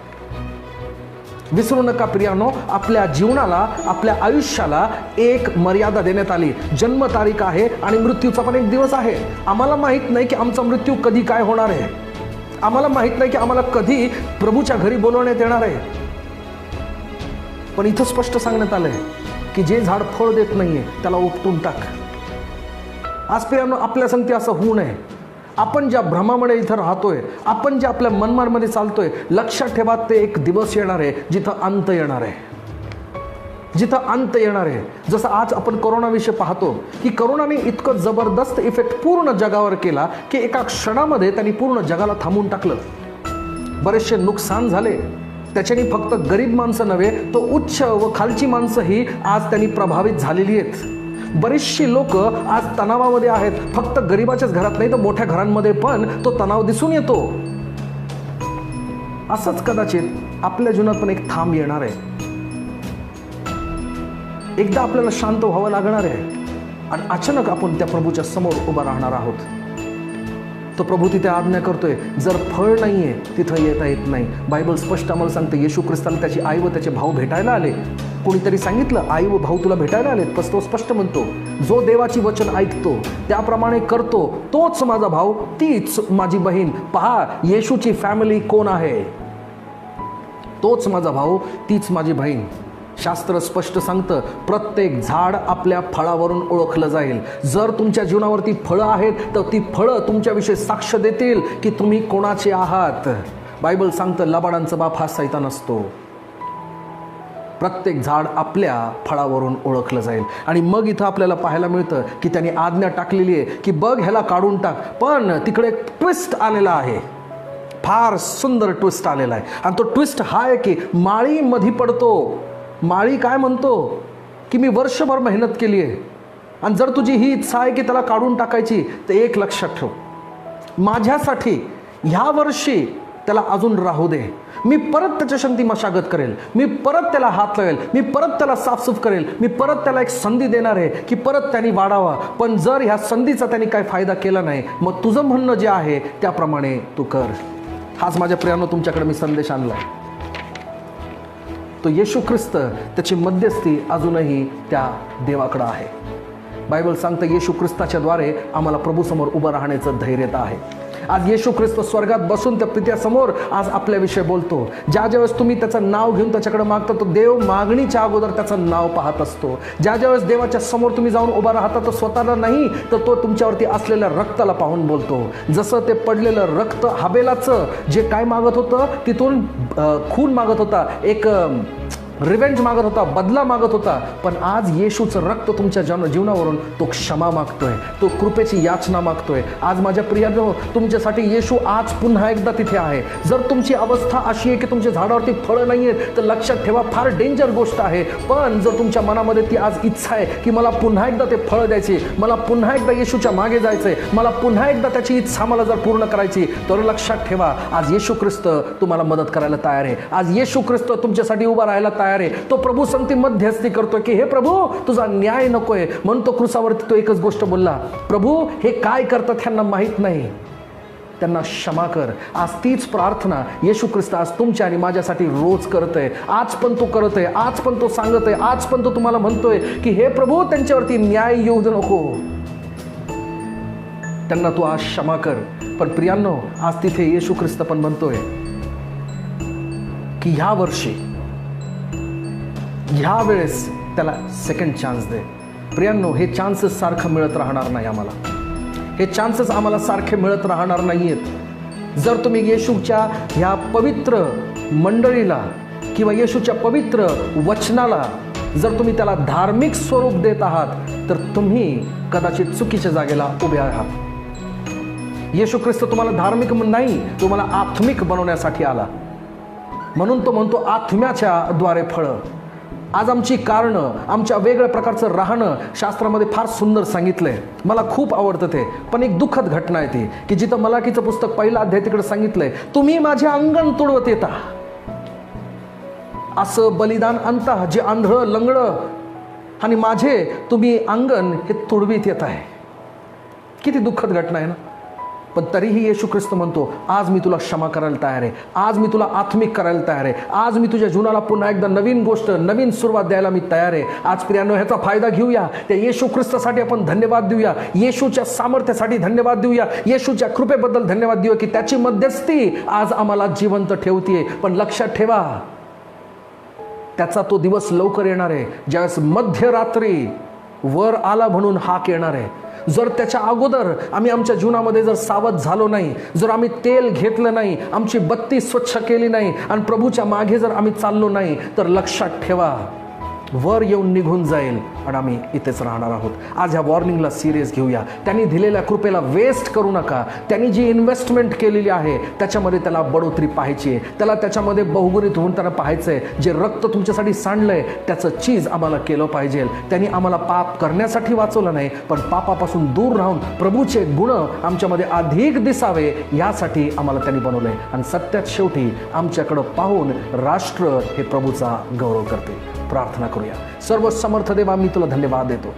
विसरू नका प्रियानो, आपल्या जीवनाला, आपल्या आयुष्याला एक मर्यादा देण्यात आली. जन्मतारीख आहे आणि मृत्यूचा पण एक दिवस आहे. आम्हाला माहीत नाही की आमचा मृत्यू कधी काय होणार आहे. आम्हाला माहीत नाही की आम्हाला कधी प्रभूच्या घरी बोलवण्यात येणार आहे. पण इथं स्पष्ट सांगण्यात आलंय की जे झाड फळ देत नाहीये त्याला उपटून टाक. आज प्रियानो, आपल्या संगती असं होऊ नये. आपण ज्या भ्रमामध्ये इथं राहतोय, आपण जे आपल्या मनमारमध्ये चालतोय, लक्षात ठेवा, ते एक दिवस येणार आहे जिथं अंत येणार आहे, जिथं अंत येणार आहे. जसं आज आपण कोरोनाविषयी पाहतो की कोरोनाने इतकं जबरदस्त इफेक्ट पूर्ण जगावर केला की एका क्षणामध्ये त्यांनी पूर्ण जगाला थांबवून टाकलं. बरेचसे नुकसान झाले. त्याच्याने फक्त गरीब माणसं नव्हे, तो उच्च व खालची माणसंही आज त्यांनी प्रभावित झालेली आहेत. बरीचशी लोक आज तणावामध्ये आहेत. फक्त गरीबाच्याच घरात नाही तर मोठ्या घरांमध्ये पण तो तणाव दिसून येतो. असंच कदाचित आपल्या जीवनात पण एक थांब येणार आहे. एकदा आपल्याला शांत व्हावं लागणार आहे आणि अचानक आपण त्या प्रभूच्या समोर उभा राहणार आहोत. तो प्रभू तिथे आज्ञा करतोय, जर फळ नाहीये तिथं येता येत नाही. बायबल स्पष्ट आम्हाला सांगते, येशू ख्रिस्ताला त्याची आई व त्याचे भाऊ भेटायला आले. कोणीतरी सांगितलं, आई व भाऊ तुला भेटायला आलेत. पण तो स्पष्ट म्हणतो, जो देवाची वचन ऐकतो त्याप्रमाणे करतो तोच माझा भाऊ, तीच माझी बहीण. पहा, येशूची फॅमिली कोण आहे? तोच माझा भाऊ, तीच माझी बहीण. शास्त्र स्पष्ट सांगतं, प्रत्येक झाड आपल्या फळावरून ओळखलं जाईल. जर तुमच्या जीवनावरती फळं आहेत तर ती फळं तुमच्याविषयी साक्ष देतील की तुम्ही कोणाचे आहात. बायबल सांगतं, लबाडांचा बाप हा सैतान असतो. प्रत्येक झाड आपल्या फळावरून ओळखलं जाईल. आणि मग इथं आपल्याला पाहायला मिळतं की त्यांनी आज्ञा टाकलेली आहे की बघ, ह्याला काढून टाक. पण तिकडे एक ट्विस्ट आलेला आहे, फार सुंदर ट्विस्ट आलेला आहे. आणि तो ट्विस्ट हा आहे की माळी मधी पडतो. माळी काय म्हणतो की मी वर्षभर मेहनत केली आहे आणि जर तुझी ही इच्छा आहे की त्याला काढून टाकायची तर एक लक्षात ठेव, माझ्यासाठी ह्या वर्षी त्याला अजून राहू दे. मी परत त्याच्या संगती मशागत करेल, मी परत त्याला हात लावेल, मी परत त्याला साफसूफ करेल, मी परत त्याला एक संधी देणार आहे की परत त्यांनी वाढावा. पण जर ह्या संधीचा त्यांनी काही फायदा केला नाही, मग तुझं म्हणणं जे आहे त्याप्रमाणे तू कर. हाच माझ्या प्रियानो तुमच्याकडे मी संदेश आणला. तो येशू ख्रिस्त, त्याची मध्यस्थी अजूनही त्या देवाकडे आहे. बायबल सांगतं येशू ख्रिस्ताच्या द्वारे आम्हाला प्रभूसमोर उभं राहण्याचं धैर्यता आहे. आज येशू ख्रिस्त स्वर्गात बसून त्या पित्यासमोर आज आपल्याविषयी बोलतो. ज्या ज्यावेळेस तुम्ही त्याचं नाव घेऊन त्याच्याकडे मागता, तो देव मागणीच्या अगोदर त्याचं नाव पाहत असतो. ज्या ज्यावेळेस देवाच्या समोर तुम्ही जाऊन उभा राहता, तो स्वतःला नाही तर तो तुमच्यावरती असलेल्या रक्ताला पाहून बोलतो. जसं ते पडलेलं रक्त हाबेलाचं जे काय मागत होतं, तिथून खून मागत होता, एक रिव्हेंज मागत होता, बदला मागत होता. पण आज येशूचं रक्त तुमच्या जीवनावरून तो क्षमा मागतोय, तो कृपेची याचना मागतोय. आज माझ्या प्रियानो, तुमच्यासाठी येशू आज पुन्हा एकदा तिथे आहे. जर तुमची अवस्था अशी आहे की तुमच्या झाडावरती फळं नाही आहेत, तर लक्षात ठेवा, फार डेंजर गोष्ट आहे. पण जर तुमच्या मनामध्ये ती आज इच्छा आहे की मला पुन्हा एकदा ते फळं द्यायची, मला पुन्हा एकदा येशूच्या मागे जायचंय, मला पुन्हा एकदा त्याची इच्छा मला जर पूर्ण करायची, तर लक्षात ठेवा, आज येशू ख्रिस्त तुम्हाला मदत करायला तयार आहे. आज येशू ख्रिस्त तुमच्यासाठी उभा राहायला तयार आहे. तो प्रभू संगती मध्यस्थी करतोय की हे प्रभू, तुझा न्याय नकोय. म्हणून तो क्रुसावरती तो एकच गोष्ट बोलला, प्रभू हे काय करतात ह्यांना माहीत नाही, त्यांना क्षमा कर. आज तीच प्रार्थना येशू ख्रिस्त आज तुमच्या आणि माझ्यासाठी रोज करतोय. आज पण तो करतोय, आज पण तो सांगतोय, आज पण तो तुम्हाला म्हणतोय की हे प्रभू, त्यांच्यावरती न्याय येऊ दे नको, त्यांना तू आज क्षमा कर. पण प्रियांनो, आज तिथे येशू ख्रिस्त पण म्हणतोय की ह्या वर्षी, ह्या वेळेस त्याला सेकंड चान्स दे. प्रियांनो, हे चान्सेस सारखं मिळत राहणार नाही आम्हाला, हे चान्सेस आम्हाला सारखे मिळत राहणार नाही आहेत. जर तुम्ही येशूच्या ह्या पवित्र मंडळीला किंवा येशूच्या पवित्र वचनाला जर तुम्ही त्याला धार्मिक स्वरूप देत आहात, तर तुम्ही कदाचित चुकीच्या जागेला उभे आहात. येशू ख्रिस्त तुम्हाला धार्मिक नाही, तुम्हाला आत्मिक बनवण्यासाठी आला. म्हणून तो म्हणतो आत्म्याच्या द्वारे फळं. आज आमची कारणं, आमच्या वेगळ्या प्रकारचं राहणं शास्त्रामध्ये फार सुंदर सांगितलंय, मला खूप आवडतं ते. पण एक दुःखद घटना आहे ती की जिथं मलाकीचं पुस्तक पहिला अध्याय तिकडे सांगितलंय, तुम्ही माझे अंगण तुडवत येता, असं बलिदान आणता जे आंधळं लंगडं, आणि माझे तुम्ही अंगण हे तुडवीत येत आहे. किती दुःखद घटना आहे ना. पण तरीही येशू ख्रिस्त म्हणतो, आज मी तुला क्षमा करायला तयार आहे, आज मी तुला आत्मिक करायला तयार आहे, आज मी तुझ्या जीवनाला पुन्हा एकदा नवीन गोष्ट, नवीन सुरुवात द्यायला मी तयार आहे. आज प्रियांनो, ह्याचा फायदा घेऊया. त्या येशू ख्रिस्तासाठी आपण धन्यवाद देऊया, येशूच्या सामर्थ्यासाठी धन्यवाद देऊया, येशूच्या कृपेबद्दल धन्यवाद देऊया की त्याची मध्यस्थी आज आम्हाला जिवंत ठेवतीये. पण लक्षात ठेवा, त्याचा तो दिवस लवकर येणार आहे ज्यावेळेस मध्यरात्री वर आला म्हणून हाक येणार आहे. जर त्याच्या अगोदर आम्ही आमच्या जीवनामध्ये जर सावध झालो नाही, जर आम्ही तेल घेतलं नाही, आमची बत्ती स्वच्छ केली नाही आणि प्रभूच्या मागे जर आम्ही चाललो नाही, तर लक्षात ठेवा, वर येऊन निघून जाईल आणि आम्ही इथेच राहणार आहोत. आज ह्या वॉर्निंगला सिरियस घेऊया. त्यांनी दिलेल्या कृपेला वेस्ट करू नका. त्यांनी जी इन्व्हेस्टमेंट केलेली आहे त्याच्यामध्ये त्याला बढोतरी पाहायची आहे, त्याला त्याच्यामध्ये बहुगुणित होऊन त्यांना पाहायचं आहे. जे रक्त तुमच्यासाठी सांडलंय त्याचं चीज आम्हाला केलं पाहिजे. त्यांनी आम्हाला पाप करण्यासाठी वाचवलं नाही, पण पापापासून दूर राहून प्रभूचे गुण आमच्यामध्ये अधिक दिसावे यासाठी आम्हाला त्यांनी बनवलंय. आणि सत्यात शेवटी आमच्याकडं पाहून राष्ट्र हे प्रभूचा गौरव करते. प्रार्थना करूया. सर्व समर्थ देवा, मी तुला धन्यवाद देतो.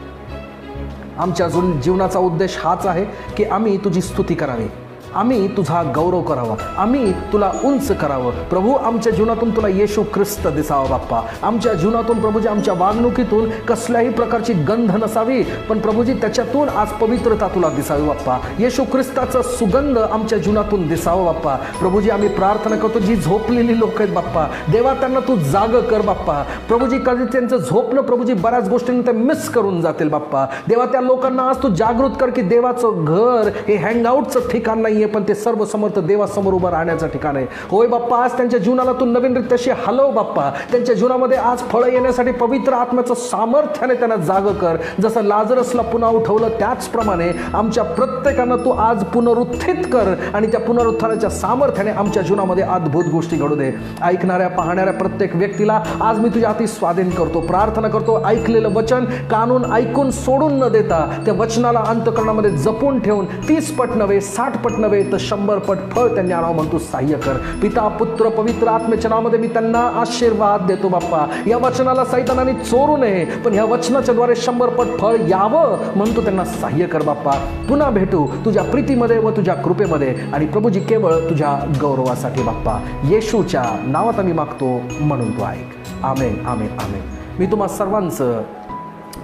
आमच्या जीवनाचा उद्देश हाच आहे की आम्ही तुझी स्तुती करावी, आम्ही तुझा गौरव करावा, आम्ही तुला उंच करावं. प्रभू, आमच्या जीवनातून तुला येशू ख्रिस्त दिसावा बाप्पा. आमच्या जीवनातून प्रभूजी, आमच्या वागणुकीतून कसल्याही प्रकारची गंध नसावी, पण प्रभूजी त्याच्यातून आज पवित्रता तुला दिसावी बाप्पा. येशू ख्रिस्ताचा सुगंध आमच्या जीवनातून दिसावं बाप्पा. प्रभूजी, आम्ही प्रार्थना करतो, जी झोपलेली लोक आहेत बाप्पा, देवा त्यांना तू जाग कर बाप्पा. प्रभूजी, कधी त्यांचं झोपणं प्रभूजी बऱ्याच गोष्टींना ते मिस करून जातील बाप्पा. देवा, त्या लोकांना आज तू जागृत कर की देवाचं घर हे हँगआउटचं ठिकाण नाही, पण ते सर्व समर्थ देवासमोर उभं राहण्याचं ठिकाण आहे. होय बाप्पा, आज त्यांच्या जीवनाला तू नवीन रित्याशी हलव बाप्पा. त्यांच्या जीवनामध्ये आज फळं येण्यासाठी पवित्र आत्म्याचं सामर्थ्याने त्यांना जाग कर. जसं लाजरसला पुन्हा उठवलं त्याचप्रमाणे आमच्या प्रत्येकानं तू आज पुनरुत्थित कर आणि त्या पुनरुत्थानाच्या सामर्थ्याने आमच्या जीवनामध्ये अद्भुत गोष्टी घडू दे. ऐकणाऱ्या पाहणाऱ्या प्रत्येक व्यक्तीला आज मी तुझ्या हाती स्वाधीन करतो. प्रार्थना करतो, ऐकलेलं वचन कानून ऐकून सोडून न देता त्या वचनाला अंतःकरणामध्ये जपून ठेवून 30 पट नव्हे, 60 पट नव्हे, तर 100 पट फळ त्यांनी आणावं म्हणतो. सहाय्य कर पिता, पुत्र, पवित्र आत्म्याच्या नावामध्ये मी त्यांना आशीर्वाद देतो बाप्पा. या वचनाला सैतानाने चोरू नये, पण ह्या वचनाच्या द्वारे 100 पट फळ यावं म्हणतो. त्यांना सहाय्य कर बाप्पा. पुन्हा भेटू तुझ्या प्रीतीमध्ये व तुझ्या कृपेमध्ये, आणि प्रभूजी केवळ तुझ्या गौरवासाठी बाप्पा. येशूच्या नावात आम्ही मागतो म्हणून तू ऐक. आमेन, आमेन, आमेन. मी तुम्हा सर्वांचं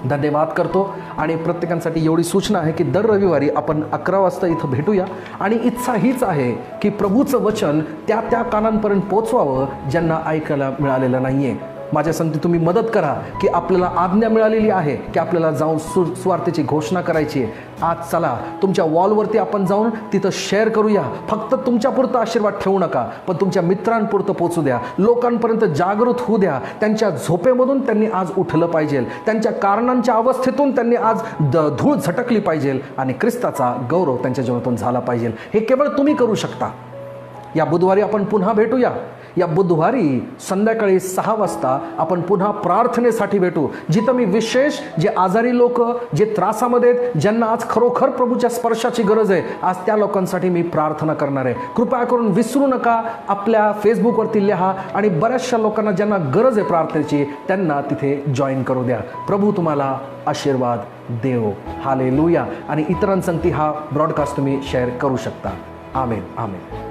धन्यवाद करतो आणि प्रत्येकांसाठी एवढी सूचना आहे की दर रविवारी आपण 11 वाजता इथं भेटूया आणि इच्छा हीच आहे की प्रभूचं वचन त्या त्या कानांपर्यंत पोचवावं ज्यांना ऐकायला मिळालेलं नाही आहे. माझ्या संगती तुम्ही मदत करा की आपल्याला आज्ञा मिळालेली आहे की आपल्याला जाऊन सुवार्तेची घोषणा करायची आहे. आज चला तुमच्या वॉलवरती आपण जाऊन तिथं शेअर करूया. फक्त तुमच्यापुरतं आशीर्वाद ठेवू नका, पण तुमच्या मित्रांपुरतं पोचू द्या. लोकांपर्यंत जागृत होऊ द्या. त्यांच्या झोपेमधून त्यांनी आज उठलं पाहिजे, त्यांच्या कारणांच्या अवस्थेतून त्यांनी आज धूळ झटकली पाहिजे आणि ख्रिस्ताचा गौरव त्यांच्या जीवनातून झाला पाहिजे. हे केवळ तुम्ही करू शकता. या बुधवारी आपण पुन्हा भेटूया. या बुधवारी संध्याकाळी 6 वाजता आपण पुन्हा प्रार्थनेसाठी भेटू, जिथं मी विशेष जे आजारी लोक, जे त्रासामध्ये आहेत, ज्यांना आज खरोखर प्रभूच्या स्पर्शाची गरज आहे, आज त्या लोकांसाठी मी प्रार्थना करणार आहे. कृपया करून विसरू नका, आपल्या फेसबुकवरती लिहा आणि बऱ्याचशा लोकांना ज्यांना गरज आहे प्रार्थनेची त्यांना तिथे जॉईन करू द्या. प्रभू तुम्हाला आशीर्वाद देव. हालेलुया. आणि इतरांसंगती हा ब्रॉडकास्ट तुम्ही शेअर करू शकता. आमेन. आमेन.